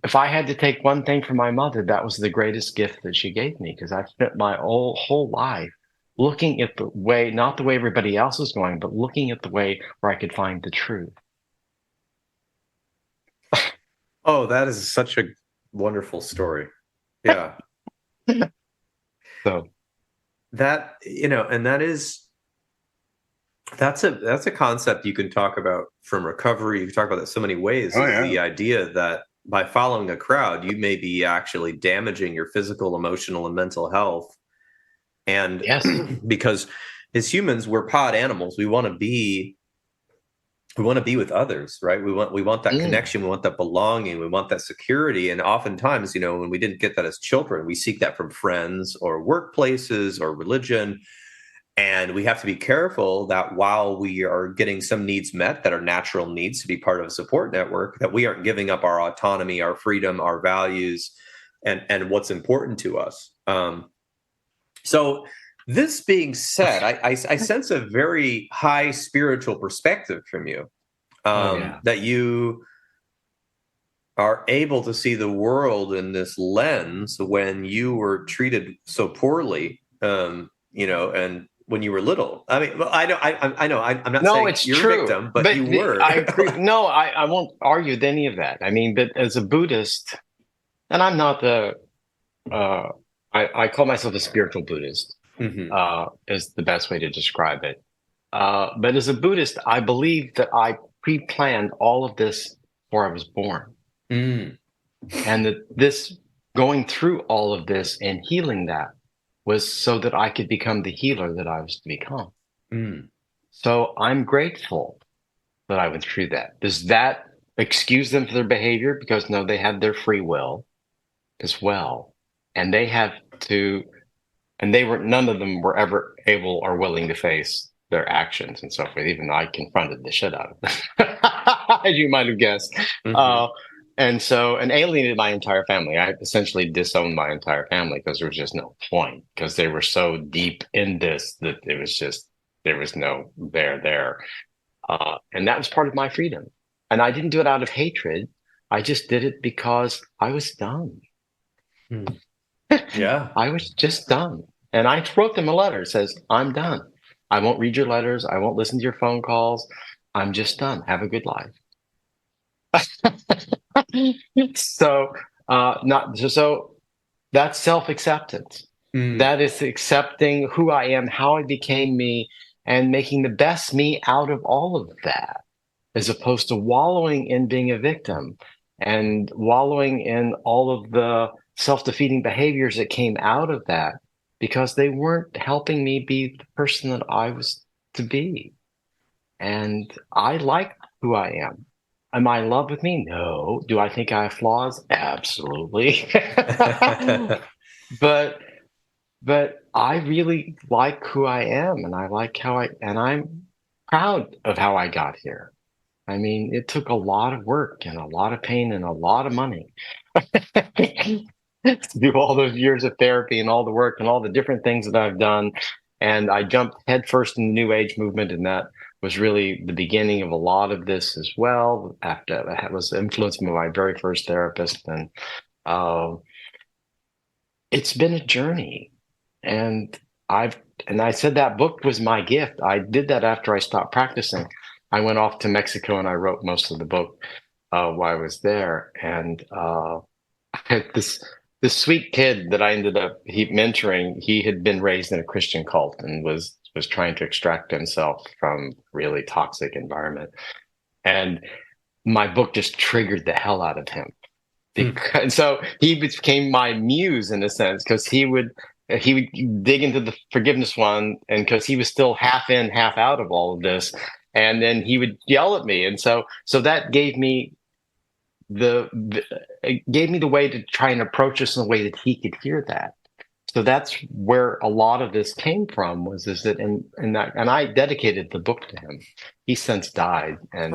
if I had to take one thing from my mother, that was the greatest gift that she gave me, because I spent my whole life looking at the way, not the way everybody else was going, but looking at the way where I could find the truth. Oh, that is such a wonderful story. Yeah. So that, and that's a concept you can talk about from recovery. You can talk about that so many ways. The idea that by following a crowd, you may be actually damaging your physical, emotional, and mental health. And because as humans, we're pod animals. We want to be with others, right? We want that connection. We want that belonging. We want that security. And oftentimes, when we didn't get that as children, we seek that from friends or workplaces or religion. And we have to be careful that while we are getting some needs met that are natural needs to be part of a support network, that we aren't giving up our autonomy, our freedom, our values, and what's important to us. So this being said, I sense a very high spiritual perspective from you, that you are able to see the world in this lens when you were treated so poorly, and when you were little. I mean, I know. I'm not saying it's you're true. a victim, but you were. I agree. No, I won't argue with any of that. I mean, but as a Buddhist, and I'm not I call myself a spiritual Buddhist, is the best way to describe it. But as a Buddhist, I believe that I pre-planned all of this before I was born. And that this going through all of this and healing that was so that I could become the healer that I was to become. So I'm grateful that I went through that. Does that excuse them for their behavior? Because no, they had their free will as well. And they had to, and none of them were ever able or willing to face their actions and so forth, even though I confronted the shit out of them, as you might have guessed. And alienated my entire family. I essentially disowned my entire family because there was just no point, because they were so deep in this that it was just, there was no there. And that was part of my freedom. And I didn't do it out of hatred. I just did it because I was done. Yeah. I was just done. And I wrote them a letter. It says, I'm done. I won't read your letters. I won't listen to your phone calls. I'm just done. Have a good life. So that's self-acceptance. That is accepting who I am, how I became me, and making the best me out of all of that, as opposed to wallowing in being a victim and wallowing in all of the self-defeating behaviors that came out of that, because they weren't helping me be the person that I was to be. And I like who I am. Am I in love with me? No. Do I think I have flaws? Absolutely. But I really like who I am, and I like and I'm proud of how I got here. I mean, it took a lot of work and a lot of pain and a lot of money to do all those years of therapy and all the work and all the different things that I've done. And I jumped headfirst in the New Age movement, and that was really the beginning of a lot of this as well. After that was influenced by my very first therapist, and it's been a journey. And I said that book was my gift. I did that after I stopped practicing. I went off to Mexico and I wrote most of the book while I was there. And I had this sweet kid that I ended up mentoring. He had been raised in a Christian cult and was trying to extract himself from a really toxic environment. And my book just triggered the hell out of him. And so he became my muse in a sense, because he would dig into the forgiveness one, and because he was still half in, half out of all of this, and then he would yell at me, and so that gave me the way to try and approach this in a way that he could hear that. So that's where a lot of this came from, and I dedicated the book to him. He's since died, and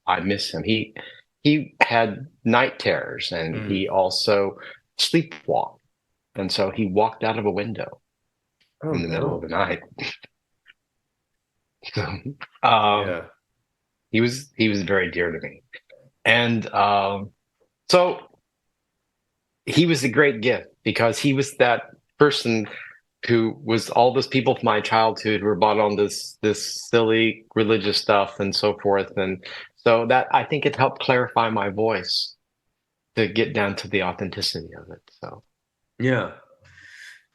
I miss him. He had night terrors, and he also sleepwalked. And so he walked out of a window in the middle of the night. He was very dear to me. And so he was a great gift, because he was that person who was all those people from my childhood who were bought on this silly religious stuff and so forth. And so that, I think, it helped clarify my voice to get down to the authenticity of it. So. Yeah.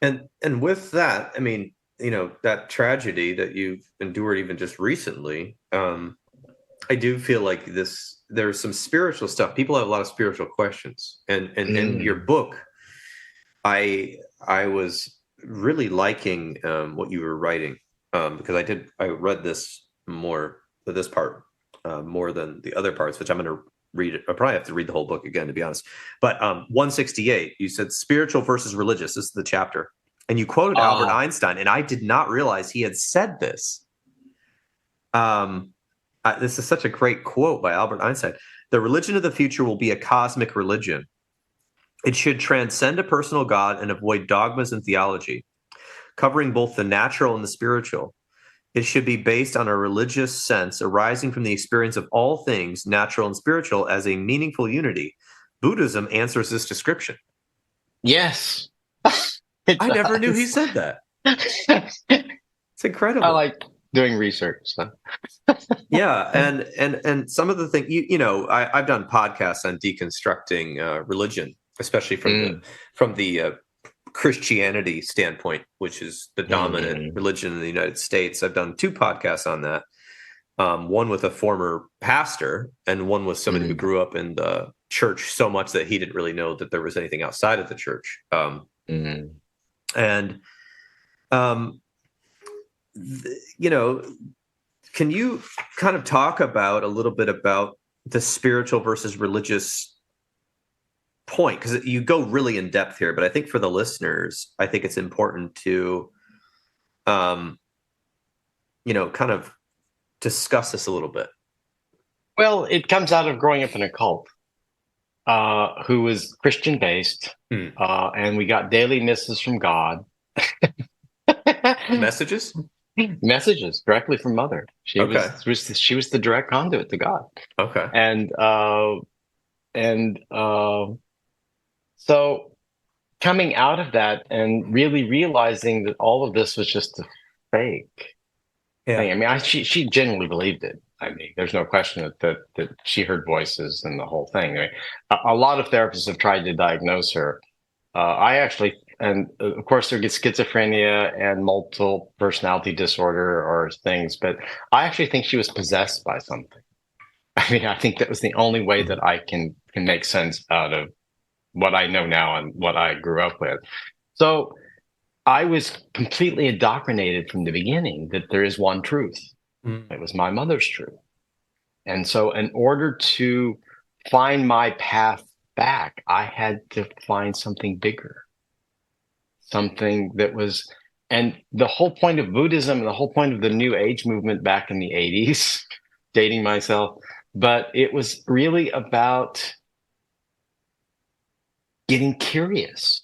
And with that, I mean, that tragedy that you've endured even just recently, I do feel like there's some spiritual stuff. People have a lot of spiritual questions. And in your book, I was really liking what you were writing. because I read this part more than the other parts, which I'm going to read it. I probably have to read the whole book again, to be honest. But 168, you said spiritual versus religious. This is the chapter. And you quoted Albert Einstein, and I did not realize he had said this. This is such a great quote by Albert Einstein. The religion of the future will be a cosmic religion. It should transcend a personal God and avoid dogmas and theology, covering both the natural and the spiritual. It should be based on a religious sense arising from the experience of all things, natural and spiritual, as a meaningful unity. Buddhism answers this description. Yes. I never knew he said that. It's incredible. I like doing research. So. Yeah, and some of the things, I've done podcasts on deconstructing religion, especially from the Christianity standpoint, which is the dominant religion in the United States. I've done 2 podcasts on that. One with a former pastor, and one with somebody who grew up in the church so much that he didn't really know that there was anything outside of the church. Can you kind of talk about a little bit about the spiritual versus religious point? Because you go really in depth here, but I think for the listeners, I think it's important to, kind of discuss this a little bit. Well, it comes out of growing up in a cult, who was Christian based, and we got daily misses from God. Messages directly from Mother. She was the direct conduit to God. Okay. So coming out of that and really realizing that all of this was just a fake thing. I mean, she genuinely believed it. I mean, there's no question that she heard voices and the whole thing. I mean, a lot of therapists have tried to diagnose her. And of course, there gets schizophrenia and multiple personality disorder or things, but I actually think she was possessed by something. I mean, I think that was the only way that I can make sense out of what I know now and what I grew up with. So I was completely indoctrinated from the beginning that there is one truth. It was my mother's truth. And so in order to find my path back, I had to find something bigger. Something that was, and the whole point of Buddhism and the whole point of the New Age movement back in the 80s, dating myself, but it was really about getting curious.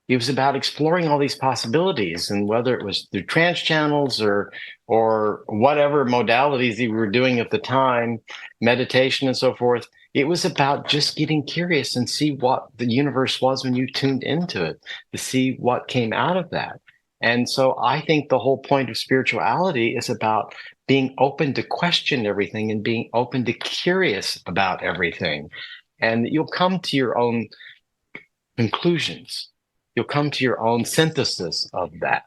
It was about exploring all these possibilities, and whether it was through trance channels or whatever modalities you were doing at the time, meditation and so forth, it was about just getting curious and see what the universe was when you tuned into it, to see what came out of that. And so I think the whole point of spirituality is about being open to question everything and being open to curious about everything. And you'll come to your own conclusions. You'll come to your own synthesis of that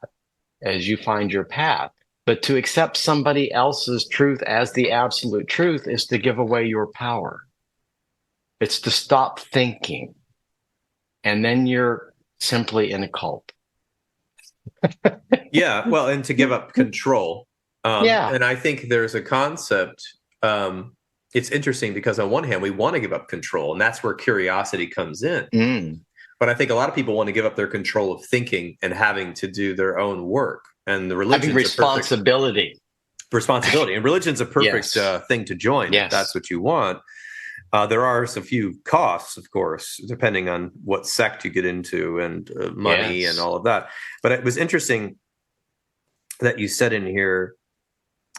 as you find your path. But to accept somebody else's truth as the absolute truth is to give away your power. It's to stop thinking. And then you're simply in a cult. Yeah, well, and to give up control. And I think there's a concept. It's interesting because on one hand, we want to give up control, and that's where curiosity comes in. But I think a lot of people want to give up their control of thinking and having to do their own work. And the religion's having responsibility. And religion's a perfect thing to join if that's what you want. There are a few costs, of course, depending on what sect you get into and money and all of that. But it was interesting that you said in here,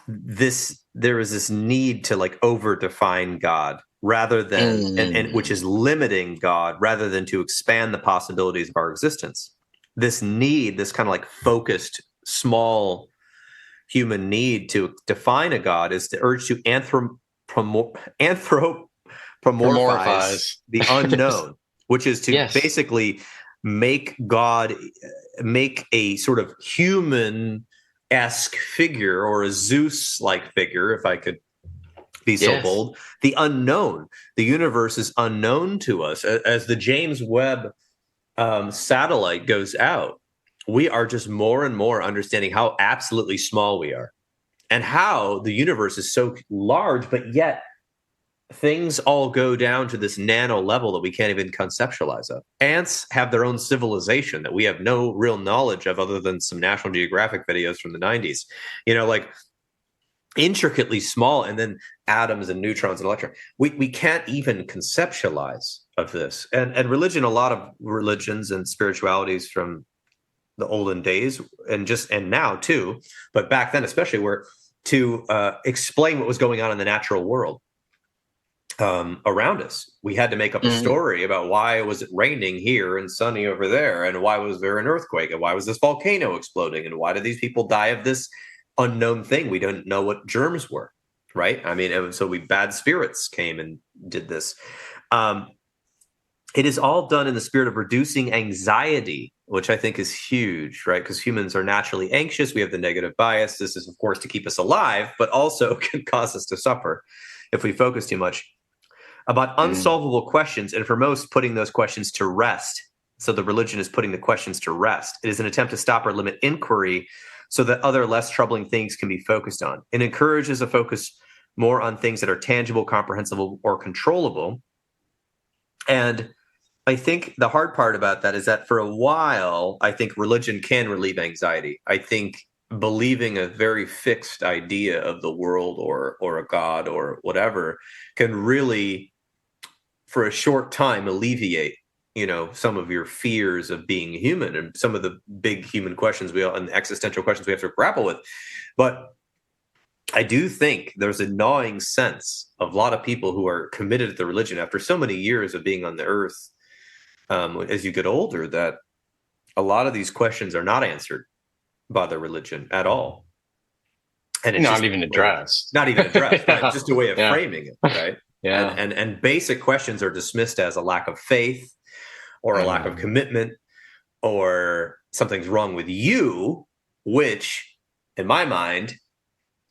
there is this need to like over define God rather than, and which is limiting God rather than to expand the possibilities of our existence. This need, this kind of like focused, small human need to define a God is the urge to anthropomorphize the unknown, which is to basically make God, make a sort of human-esque figure or a Zeus-like figure, if I could be so bold. The unknown. The universe is unknown to us. As the James Webb satellite goes out, we are just more and more understanding how absolutely small we are and how the universe is so large, but yet things all go down to this nano level that we can't even conceptualize of. Ants have their own civilization that we have no real knowledge of other than some National Geographic videos from the 90s. Like intricately small, and then atoms and neutrons and electrons. We can't even conceptualize of this. And religion, a lot of religions and spiritualities from the olden days and now too, but back then especially, were to explain what was going on in the natural world around us. We had to make up a story about why was it raining here and sunny over there, and why was there an earthquake, and why was this volcano exploding, and why did these people die of this unknown thing. We don't know what germs were, right? I mean, so bad spirits came and did this. It is all done in the spirit of reducing anxiety, which I think is huge, right? Because humans are naturally anxious. We have the negative bias. This is, of course, to keep us alive, but also can cause us to suffer if we focus too much. About unsolvable questions, and for most, putting those questions to rest. So the religion is putting the questions to rest. It is an attempt to stop or limit inquiry so that other less troubling things can be focused on. It encourages a focus more on things that are tangible, comprehensible, or controllable. And I think the hard part about that is that for a while, I think religion can relieve anxiety. I think believing a very fixed idea of the world or a God or whatever can really, for a short time, alleviate some of your fears of being human and some of the big human questions and existential questions we have to grapple with. But I do think there's a gnawing sense of a lot of people who are committed to the religion after so many years of being on the earth, as you get older, that a lot of these questions are not answered by the religion at all. And it's not even addressed. Not even addressed, right? Just a way of framing it, right? Yeah. And basic questions are dismissed as a lack of faith, or a lack of commitment, or something's wrong with you, which, in my mind,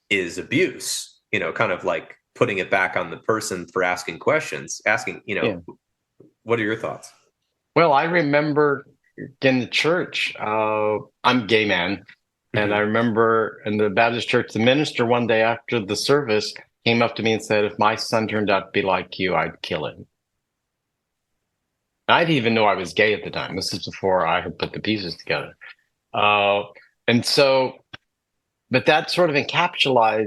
is abuse. Kind of like putting it back on the person for asking questions. What are your thoughts? Well, I remember in the church, I'm a gay man, and I remember in the Baptist church, the minister one day after the service came up to me and said, "If my son turned out to be like you, I'd kill him." I didn't even know I was gay at the time. This is before I had put the pieces together. But that sort of encapsulated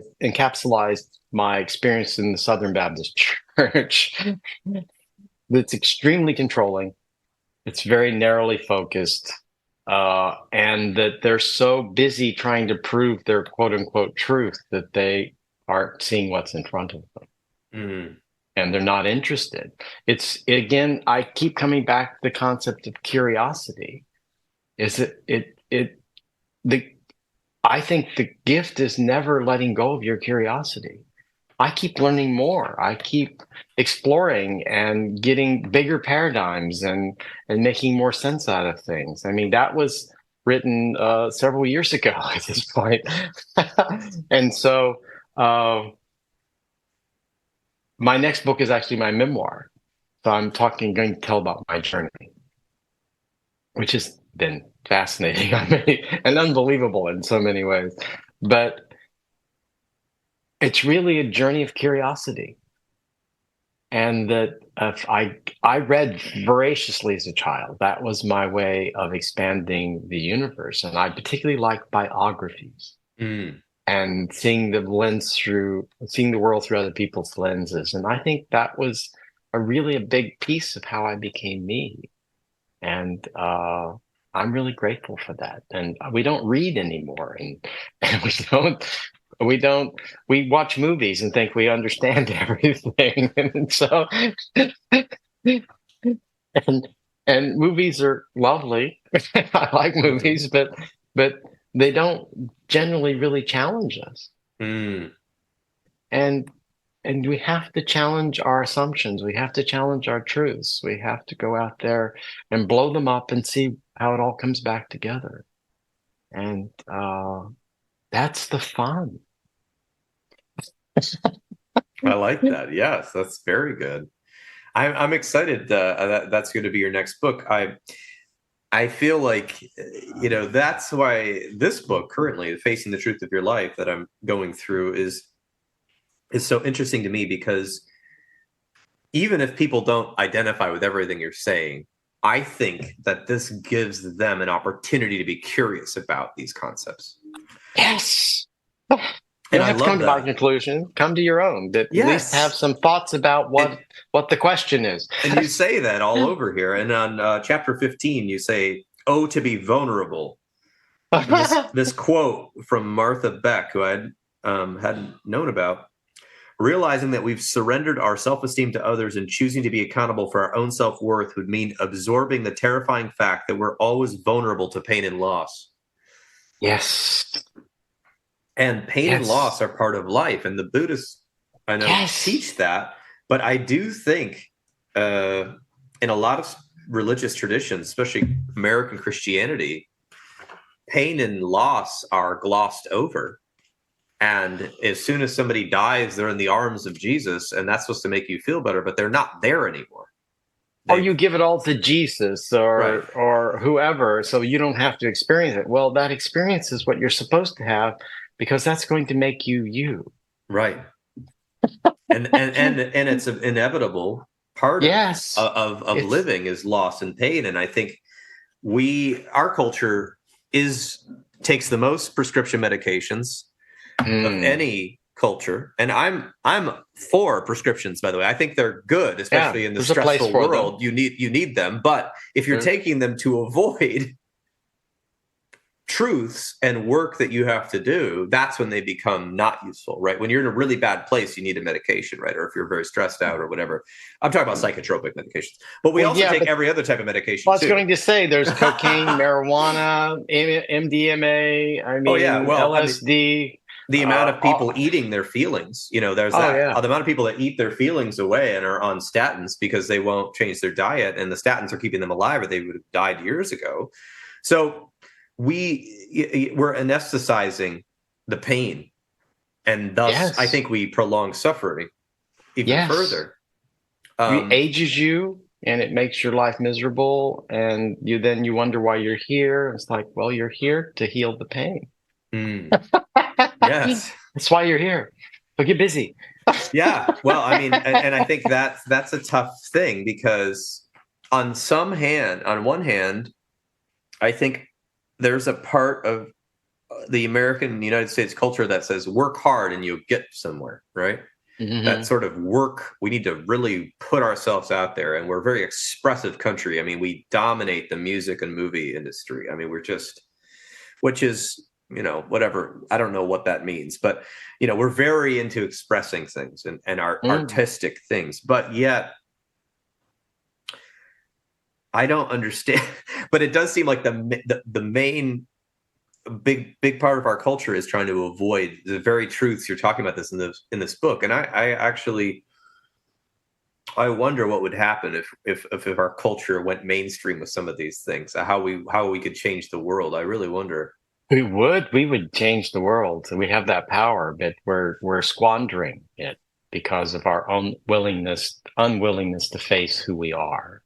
my experience in the Southern Baptist Church. It's extremely controlling. It's very narrowly focused. And that they're so busy trying to prove their quote unquote truth that they aren't seeing what's in front of them. And they're not interested. Again, I keep coming back to the concept of curiosity. I think the gift is never letting go of your curiosity. I keep learning more. I keep exploring and getting bigger paradigms and making more sense out of things. I mean, that was written several years ago at this point. And so my next book is actually my memoir. So I'm going to tell about my journey, which has been fascinating and unbelievable in so many ways. But it's really a journey of curiosity. And that I read voraciously as a child. That was my way of expanding the universe. And I particularly like biographies. And seeing the world through other people's lenses. And I think that was really a big piece of how I became me. And I'm really grateful for that. And we don't read anymore. And we watch movies and think we understand everything. And so, and movies are lovely. I like movies, but they don't generally really challenge us. And we have to challenge our assumptions. We have to challenge our truths. We have to go out there and blow them up and see how it all comes back together. And that's the fun. I like that. Yes, that's very good. I'm excited. That's going to be your next book. I I feel like, that's why this book currently, Facing the Truth of Your Life, that I'm going through is so interesting to me, because even if people don't identify with everything you're saying, I think that this gives them an opportunity to be curious about these concepts. Yes. You don't have to come to my conclusion. Come to your own. But at least have some thoughts about what the question is. And you say that all over here. And on chapter 15, you say, "Oh, to be vulnerable." This quote from Martha Beck, who I hadn't known about. "Realizing that we've surrendered our self-esteem to others and choosing to be accountable for our own self-worth would mean absorbing the terrifying fact that we're always vulnerable to pain and loss." Yes. And pain and loss are part of life. And the Buddhists, I know, teach that. But I do think in a lot of religious traditions, especially American Christianity, pain and loss are glossed over. And as soon as somebody dies, they're in the arms of Jesus, and that's supposed to make you feel better, but they're not there anymore. Or you give it all to Jesus or whoever, so you don't have to experience it. Well, that experience is what you're supposed to have, because that's going to make you you. Right. and it's an inevitable part of living is loss and pain. And I think our culture takes the most prescription medications of any culture. And I'm for prescriptions, by the way. I think they're good, especially in the stressful world. You need them. But if you're taking them to avoid truths and work that you have to do, that's when they become not useful, right? When you're in a really bad place, you need a medication, right? Or if you're very stressed out or whatever. I'm talking about psychotropic medications. But we also take every other type of medication, I was going to say there's cocaine, marijuana, MDMA, LSD. The amount of people eating their feelings, there's the amount of people that eat their feelings away and are on statins because they won't change their diet, and the statins are keeping them alive, or they would have died years ago. So we're anesthetizing the pain, and thus I think we prolong suffering even further. It ages you, and it makes your life miserable, and you wonder why you're here. It's like, well, you're here to heal the pain. Yes, that's why you're here. So get busy. Yeah, well, I mean, and I think that's a tough thing, because on one hand, I think there's a part of the American United States culture that says work hard and you'll get somewhere, right? Mm-hmm. That sort of work, we need to really put ourselves out there, and we're a very expressive country. I mean, we dominate the music and movie industry. I mean, which is, whatever, I don't know what that means, but, we're very into expressing things and our artistic things, but yet I don't understand, but it does seem like the main big part of our culture is trying to avoid the very truths you're talking about in this book. And I wonder what would happen if our culture went mainstream with some of these things, how we could change the world. I really wonder. We would change the world. So we have that power, but we're squandering it because of our own unwillingness to face who we are.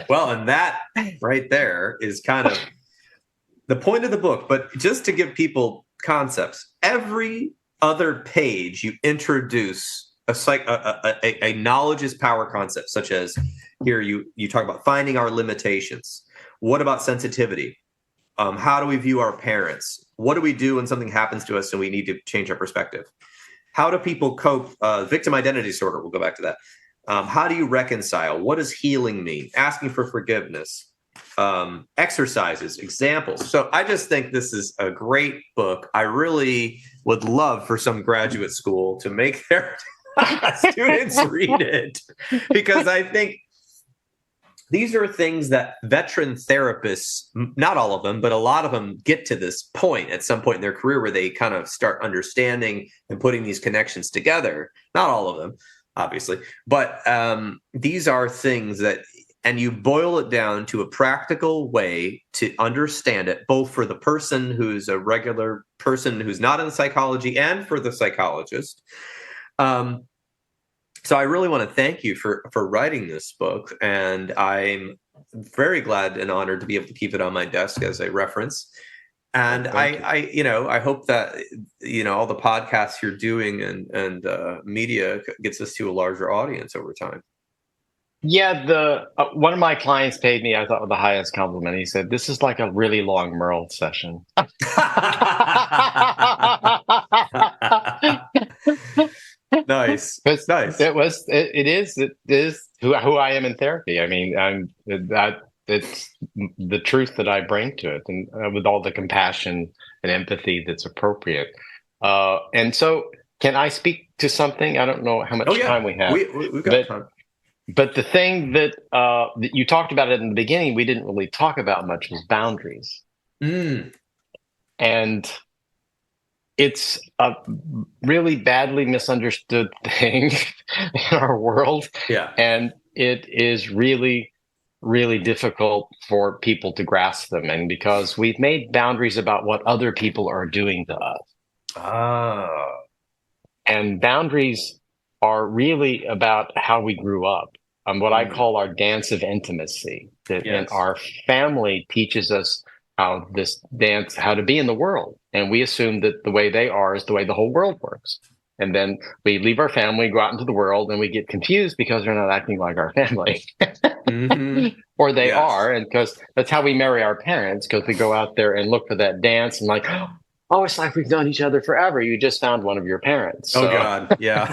Well, and that right there is kind of the point of the book. But just to give people concepts, every other page you introduce a knowledge is power concept, such as here you talk about finding our limitations. What about sensitivity? How do we view our parents? What do we do when something happens to us and we need to change our perspective? How do people cope? Victim identity disorder, we'll go back to that. How do you reconcile? What does healing mean? Asking for forgiveness, exercises, examples. So I just think this is a great book. I really would love for some graduate school to make their students read it, because I think these are things that veteran therapists, not all of them, but a lot of them get to this point at some point in their career where they kind of start understanding and putting these connections together. Not all of them, obviously, but these are things that, and you boil it down to a practical way to understand it, both for the person who's a regular person who's not in psychology and for the psychologist. So I really want to thank you for writing this book, and I'm very glad and honored to be able to keep it on my desk as a reference. And I hope that, all the podcasts you're doing and media gets us to a larger audience over time. Yeah, one of my clients paid me, I thought, the highest compliment. He said, "This is like a really long Merle session." Nice. It is who I am in therapy. I mean, it's the truth that I bring to it, and with all the compassion and empathy that's appropriate. And so, can I speak to something? I don't know how much time we have. We've got time. But the thing that you talked about it in the beginning, we didn't really talk about much, was boundaries. And it's a really badly misunderstood thing in our world. Yeah. And it is really, really difficult for people to grasp them. And because we've made boundaries about what other people are doing to us. And boundaries are really about how we grew up, what I call our dance of intimacy. And our family teaches us how to be in the world. And we assume that the way they are is the way the whole world works. And then we leave our family, go out into the world, and we get confused because they're not acting like our family. Or they are, and because that's how we marry our parents, because we go out there and look for that dance and like, oh, it's like we've known each other forever. You just found one of your parents. So. Oh, God. Yeah.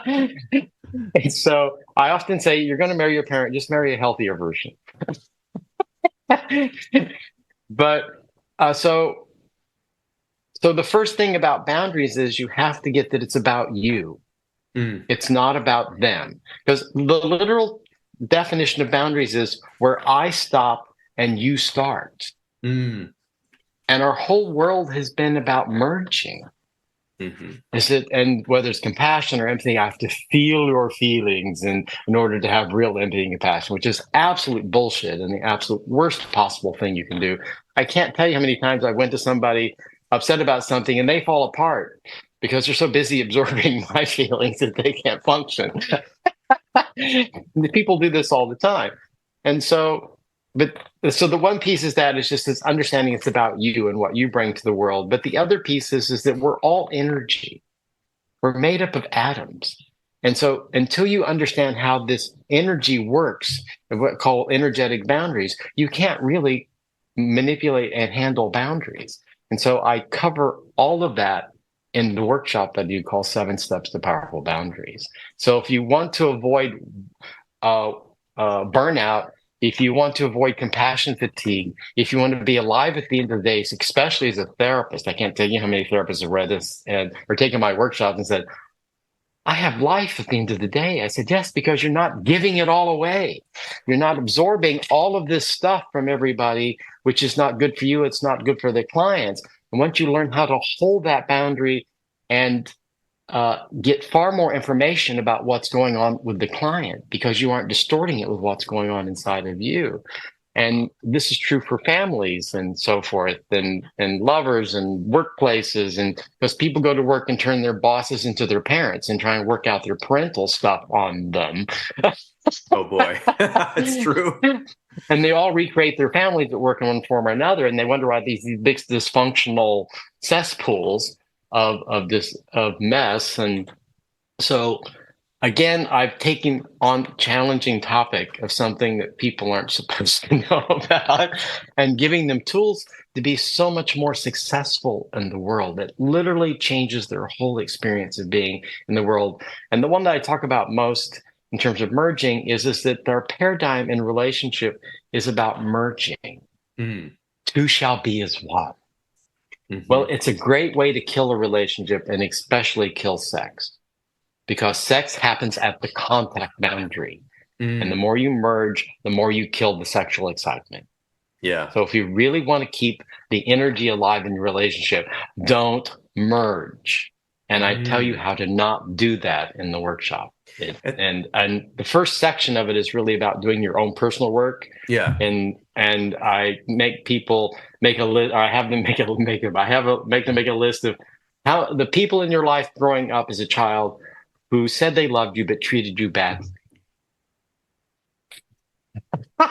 And so I often say, you're going to marry your parent, just marry a healthier version. But so the first thing about boundaries is you have to get that it's about you. It's not about them. Because the literal definition of boundaries is where I stop and you start. And our whole world has been about merging. And whether it's compassion or empathy, I have to feel your feelings in order to have real empathy and compassion, which is absolute bullshit and the absolute worst possible thing you can do. I can't tell you how many times I went to somebody upset about something and they fall apart because they're so busy absorbing my feelings that they can't function. People do this all the time. And so the one piece is that it's just this understanding it's about you and what you bring to the world. But the other piece is that we're all energy. We're made up of atoms. And so until you understand how this energy works, what we call energetic boundaries, you can't really manipulate and handle boundaries. And so I cover all of that in the workshop that you call 7 Steps to Powerful Boundaries. So if you want to avoid burnout, if you want to avoid compassion fatigue, if you want to be alive at the end of the day, especially as a therapist, I can't tell you how many therapists have read this or taken my workshop and said, I have life at the end of the day. I said, yes, because you're not giving it all away. You're not absorbing all of this stuff from everybody, which is not good for you. It's not good for the clients. And once you learn how to hold that boundary and get far more information about what's going on with the client, because you aren't distorting it with what's going on inside of you. And this is true for families and so forth, and lovers and workplaces, and because people go to work and turn their bosses into their parents and try and work out their parental stuff on them. Oh boy, it's true. And they all recreate their families at work in one form or another, and they wonder why these big dysfunctional cesspools of mess. And so again, I've taken on challenging topic of something that people aren't supposed to know about and giving them tools to be so much more successful in the world. It literally changes their whole experience of being in the world. And the one that I talk about most in terms of merging is that their paradigm in relationship is about merging. Two shall be as one. Well, it's a great way to kill a relationship, and especially kill sex, because sex happens at the contact boundary. And the more you merge, the more you kill the sexual excitement. Yeah. So if you really want to keep the energy alive in your relationship, don't merge. And I tell you how to not do that in the workshop. And the first section of it is really about doing your own personal work. Yeah. And I make people make a list. I have them make them make a list of how the people in your life growing up as a child who said they loved you but treated you badly.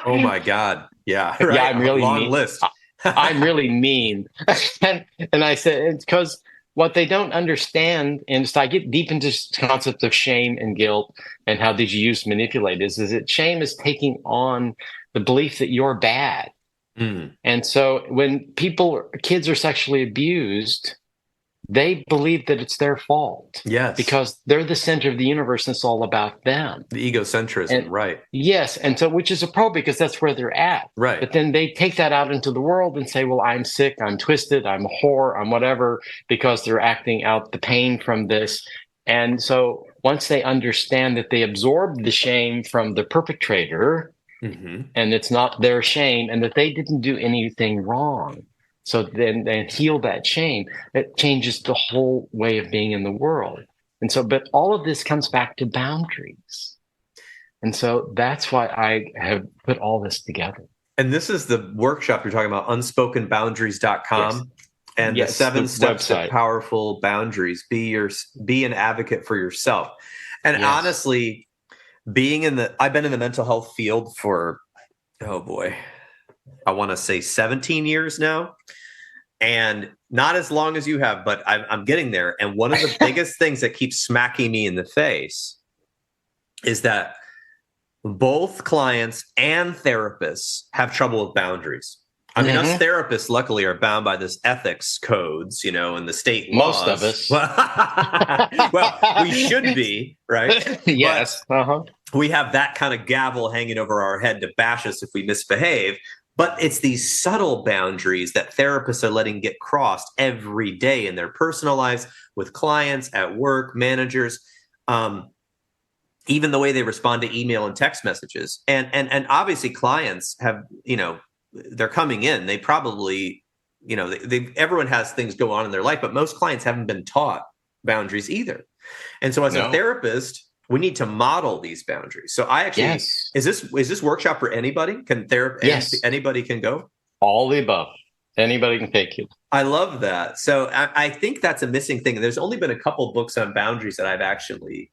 Oh my God. Yeah. Right. Yeah, I'm really long mean. list. I'm really mean. and I said, it's because what they don't understand, and so I get deep into this concept of shame and guilt and how these use manipulate is that shame is taking on the belief that you're bad. And so when kids are sexually abused, they believe that it's their fault. Yes. Because they're the center of the universe and it's all about them. The egocentrism, right. Yes. And so, which is a problem because that's where they're at. Right. But then they take that out into the world and say, well, I'm sick, I'm twisted, I'm a whore, I'm whatever, because they're acting out the pain from this. And so once they understand that they absorbed the shame from the perpetrator, and it's not their shame, and that they didn't do anything wrong. So then heal that shame. It changes the whole way of being in the world. And so, but all of this comes back to boundaries. And so that's why I have put all this together. And this is the workshop you're talking about, unspokenboundaries.com. Yes. And the 7 steps website. to powerful boundaries. Be an advocate for yourself. And honestly, I've been in the mental health field for, oh boy, I want to say 17 years now, and not as long as you have, but I'm getting there. And one of the biggest things that keeps smacking me in the face is that both clients and therapists have trouble with boundaries. I mean, us therapists, luckily, are bound by this ethics codes, and the state laws. Most of us. Well, we should be, right? Yes. We have that kind of gavel hanging over our head to bash us if we misbehave. But it's these subtle boundaries that therapists are letting get crossed every day in their personal lives, with clients, at work, managers, even the way they respond to email and text messages. And obviously clients have, they're coming in, they probably, everyone has things go on in their life, but most clients haven't been taught boundaries either. And so as a therapist, we need to model these boundaries. So I actually, is this workshop for anybody? Can anybody can go? All the above. Anybody can take it. I love that. So I think that's a missing thing. There's only been a couple books on boundaries that I've actually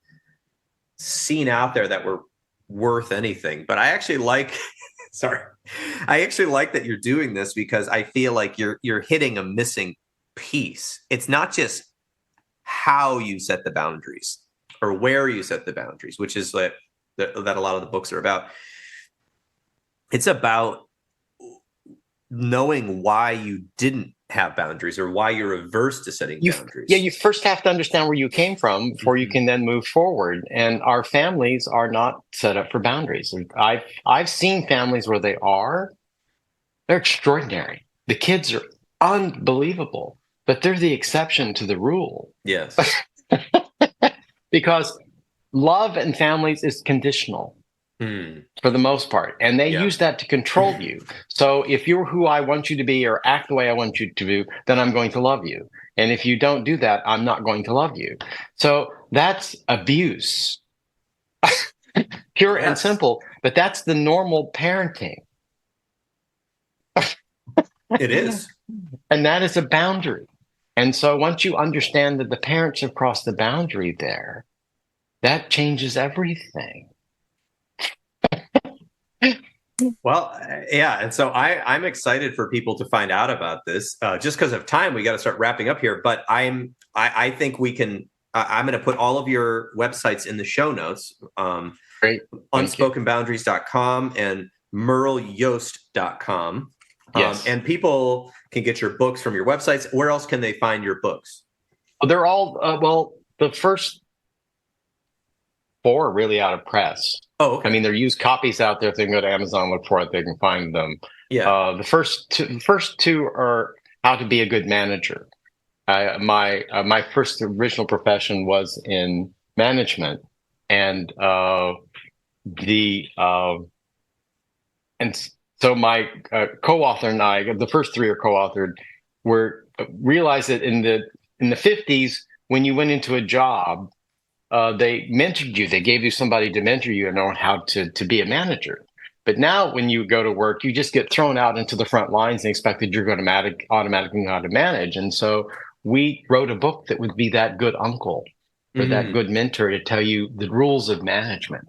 seen out there that were worth anything. But I actually like, I actually like that you're doing this, because I feel like you're hitting a missing piece. It's not just how you set the boundaries or where you set the boundaries, which is that a lot of the books are about. It's about knowing why you didn't have boundaries or why you're averse to setting boundaries. Yeah, you first have to understand where you came from before you can then move forward. And our families are not set up for boundaries. I've seen families where they're extraordinary. The kids are unbelievable, but they're the exception to the rule. Yes. Because love in families is conditional. For the most part. And they use that to control you. So if you're who I want you to be or act the way I want you to do, then I'm going to love you. And if you don't do that, I'm not going to love you. So that's abuse. Pure and simple. But that's the normal parenting. It is. And that is a boundary. And so once you understand that the parents have crossed the boundary there, that changes everything. Well, yeah. And so I'm excited for people to find out about this. Just because of time, we got to start wrapping up here. But I think we can, I'm going to put all of your websites in the show notes. Great. Unspokenboundaries.com and merleyost.com. Yes. And people can get your books from your websites. Where else can they find your books? They're all, the first 4 are really out of press. Oh, okay. I mean, there are used copies out there. If they can go to Amazon, look for it, they can find them. Yeah. The first two are How to Be a Good Manager. My first original profession was in management, and so my co-author and I, the first 3 are co-authored, realized that in the 50s, when you went into a job, they mentored you. They gave you somebody to mentor you and know how to be a manager. But now when you go to work, you just get thrown out into the front lines and expected you're going to automatically know how to manage. And so we wrote a book that would be that good uncle or that good mentor to tell you the rules of management.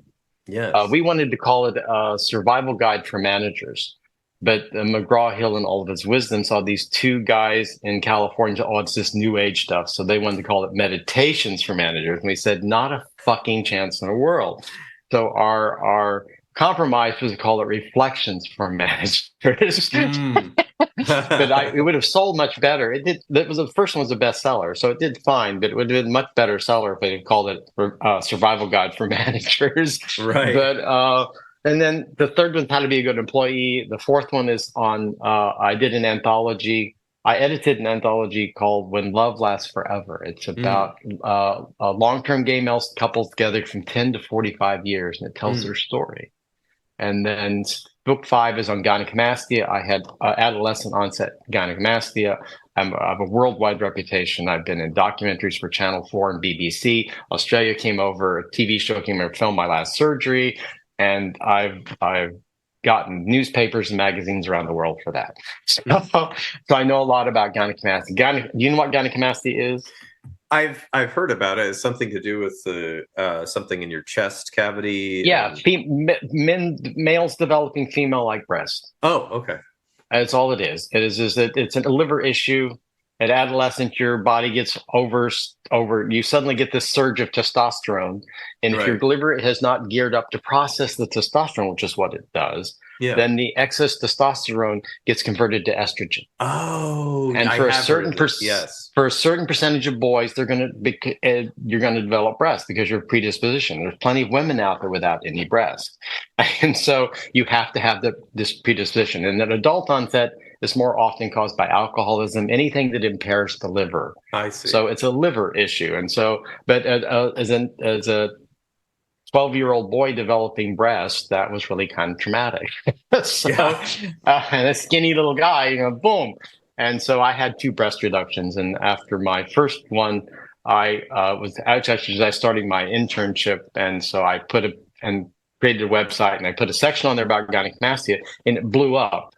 Yes. We wanted to call it a survival guide for managers. But McGraw-Hill and all of his wisdom saw these two guys in California, oh, it's this new age stuff. So they wanted to call it meditations for managers. And we said, not a fucking chance in the world. So our compromise was to call it reflections for managers. But it would have sold much better. It did. That was the first one was a bestseller, so it did fine. But it would have been much better seller if they had called it Survival Guide for Managers. Right. But and then the third one, How to Be a Good Employee. The fourth one is on. I did an anthology. I edited an anthology called When Love Lasts Forever. It's about long-term gay male couples together from 10 to 45 years, and it tells their story. And then book 5 is on gynecomastia. I had adolescent onset gynecomastia. I have a worldwide reputation. I've been in documentaries for Channel 4 and BBC. Australia came over, a TV show came over, filmed my last surgery. And I've gotten newspapers and magazines around the world for that. So I know a lot about gynecomastia. Do you know what gynecomastia is? I've heard about it. It's something to do with something in your chest cavity. Yeah, males developing female-like breast. Oh, okay. That's all it is. It's a liver issue. At adolescence, your body gets over. You suddenly get this surge of testosterone, and if your liver has not geared up to process the testosterone, which is what it does, then the excess testosterone gets converted to estrogen. Oh, and for a certain percentage of boys, you're going to develop breast because you're predisposition. There's plenty of women out there without any breast, and so you have to have this predisposition. And an adult onset is more often caused by alcoholism, anything that impairs the liver. I see. So it's a liver issue. And so, but as a 12-year-old boy developing breast, that was really kind of traumatic. And a skinny little guy, boom. And so I had 2 breast reductions. And after my first one, I started my internship. And so I created a website, and I put a section on there about gynecomastia, and it blew up.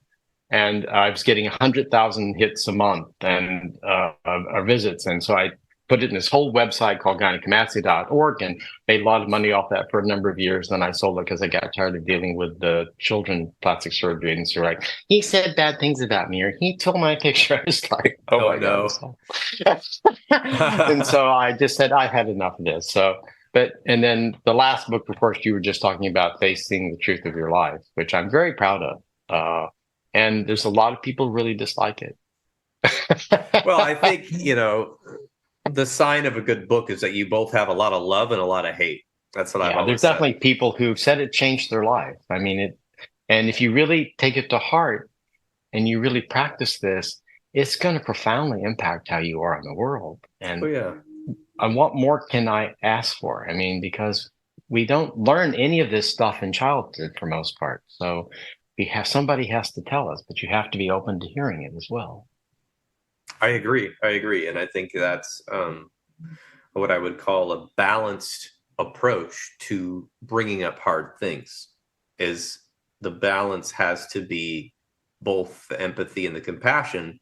And I was getting 100,000 hits a month and visits. And so I put it in this whole website called gynecomastia.org and made a lot of money off that for a number of years. Then I sold it because I got tired of dealing with the children plastic surgery. And so like, he said bad things about me, or he told my picture. I was like, oh my God. And so I just said, I had enough of this. And then the last book, of course, you were just talking about Facing the Truth of Your Life, which I'm very proud of. And there's a lot of people who really dislike it. Well, I think, the sign of a good book is that you both have a lot of love and a lot of hate. That's what I've always there's definitely people who said it changed their life. I mean, and if you really take it to heart and you really practice this, it's going to profoundly impact how you are in the world. And, and what more can I ask for? I mean, because we don't learn any of this stuff in childhood for most part. So somebody has to tell us, but you have to be open to hearing it as well. I agree. And I think that's what I would call a balanced approach to bringing up hard things. Is the balance has to be both the empathy and the compassion,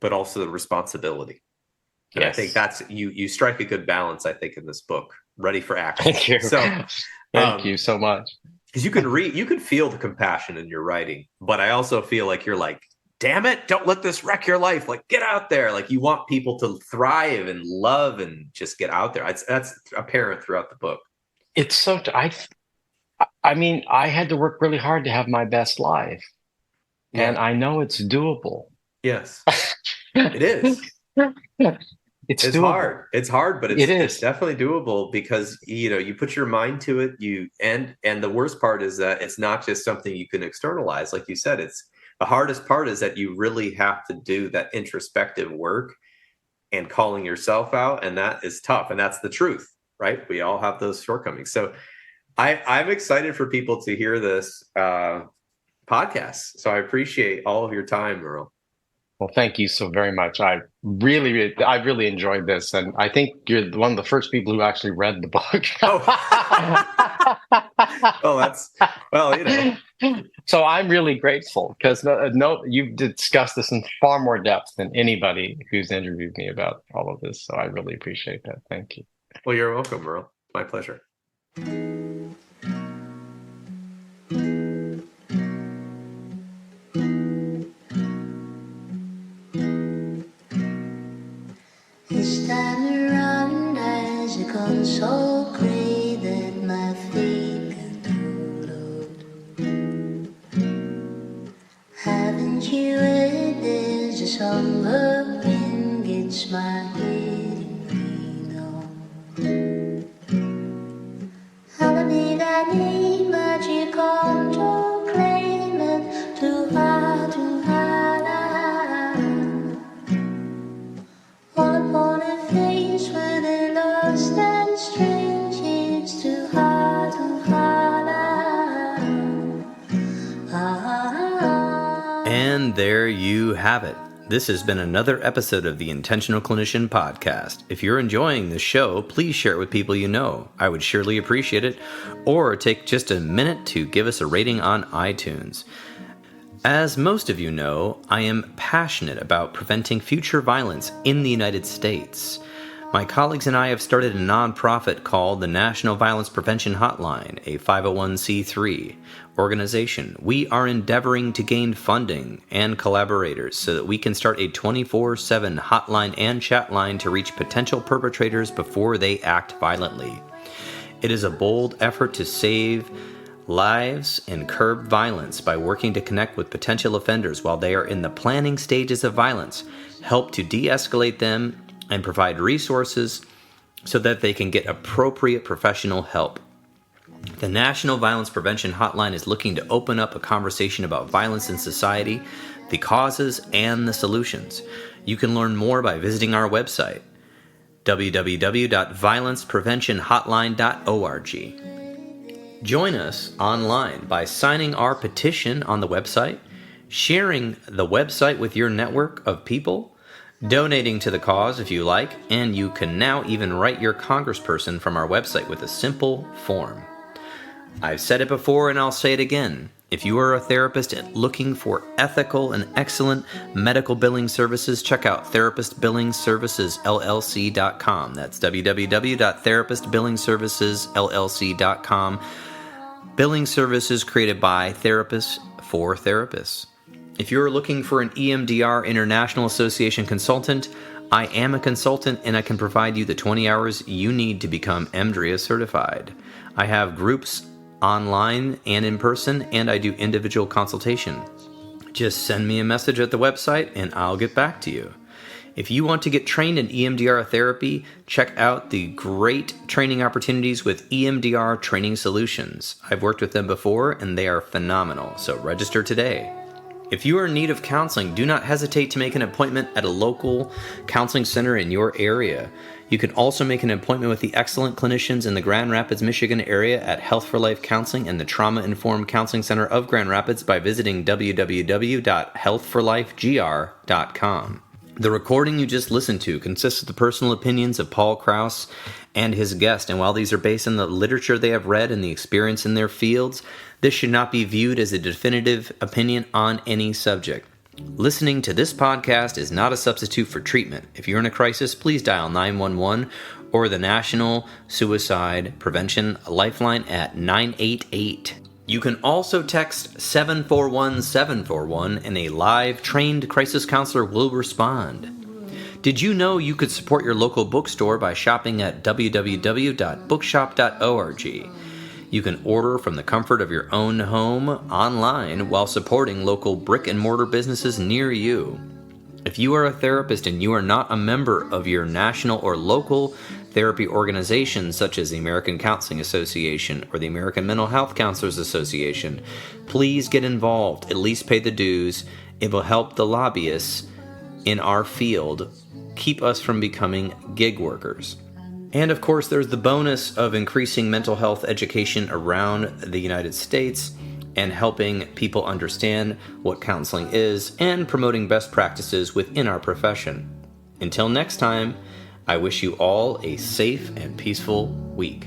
but also the responsibility. And I think that's you strike a good balance, I think, in this book, Ready for Action. Thank you. So thank you so much. Because you can feel the compassion in your writing, but I also feel like you're like, damn it, don't let this wreck your life. Like, get out there. Like, you want people to thrive and love and just get out there. That's apparent throughout the book. It's so, I mean, I had to work really hard to have my best life. And I know it's doable. Yes, it is. It's hard. It's hard, but it's definitely doable because, you put your mind to it. And the worst part is that it's not just something you can externalize. Like you said, the hardest part is that you really have to do that introspective work and calling yourself out. And that is tough. And that's the truth, right? We all have those shortcomings. So I'm excited for people to hear this podcast. So I appreciate all of your time, Merle. Well, thank you so very much. I really enjoyed this, and I think you're one of the first people who actually read the book. So I'm really grateful because you've discussed this in far more depth than anybody who's interviewed me about all of this. So I really appreciate that. Thank you. Well, you're welcome, Merle. My pleasure. gone so gray that my feet can float. Haven't you read there's a summer wind gets my head in I'll be that name that you come to claim it to hide. All upon a face where they lost and strange, it's too hard to hide. And there you have it. This has been another episode of the Intentional Clinician podcast. If you're enjoying this show, please share it with people you know. I would surely appreciate it. Or take just a minute to give us a rating on iTunes. As most of you know, I am passionate about preventing future violence in the United States. My colleagues and I have started a nonprofit called the National Violence Prevention Hotline, a 501c3 organization. We are endeavoring to gain funding and collaborators so that we can start a 24/7 hotline and chat line to reach potential perpetrators before they act violently. It is a bold effort to save lives and curb violence by working to connect with potential offenders while they are in the planning stages of violence, help to de-escalate them, and provide resources so that they can get appropriate professional help. The National Violence Prevention Hotline is looking to open up a conversation about violence in society, the causes, and the solutions. You can learn more by visiting our website, www.violencepreventionhotline.org. Join us online by signing our petition on the website, sharing the website with your network of people, donating to the cause if you like, and you can now even write your congressperson from our website with a simple form. I've said it before and I'll say it again. If you are a therapist looking for ethical and excellent medical billing services, check out therapistbillingservicesllc.com. That's www.therapistbillingservicesllc.com. Billing services created by therapists for therapists. If you're looking for an EMDR International Association consultant, I am a consultant and I can provide you the 20 hours you need to become EMDRIA certified. I have groups online and in person, and I do individual consultation. Just send me a message at the website and I'll get back to you. If you want to get trained in EMDR therapy, check out the great training opportunities with EMDR Training Solutions. I've worked with them before and they are phenomenal, so register today. If you are in need of counseling, do not hesitate to make an appointment at a local counseling center in your area. You can also make an appointment with the excellent clinicians in the Grand Rapids, Michigan area at Health for Life Counseling and the Trauma Informed Counseling Center of Grand Rapids by visiting www.healthforlifegr.com. The recording you just listened to consists of the personal opinions of Paul Krauss and his guest, and while these are based on the literature they have read and the experience in their fields, this should not be viewed as a definitive opinion on any subject. Listening to this podcast is not a substitute for treatment. If you're in a crisis, please dial 911 or the National Suicide Prevention Lifeline at 988. You can also text 741-741 and a live trained crisis counselor will respond. Did you know you could support your local bookstore by shopping at www.bookshop.org? You can order from the comfort of your own home online while supporting local brick and mortar businesses near you. If you are a therapist and you are not a member of your national or local therapy organizations such as the American Counseling Association or the American Mental Health Counselors Association, please get involved. At least pay the dues. It will help the lobbyists in our field keep us from becoming gig workers. And of course, there's the bonus of increasing mental health education around the United States and helping people understand what counseling is and promoting best practices within our profession. Until next time, I wish you all a safe and peaceful week.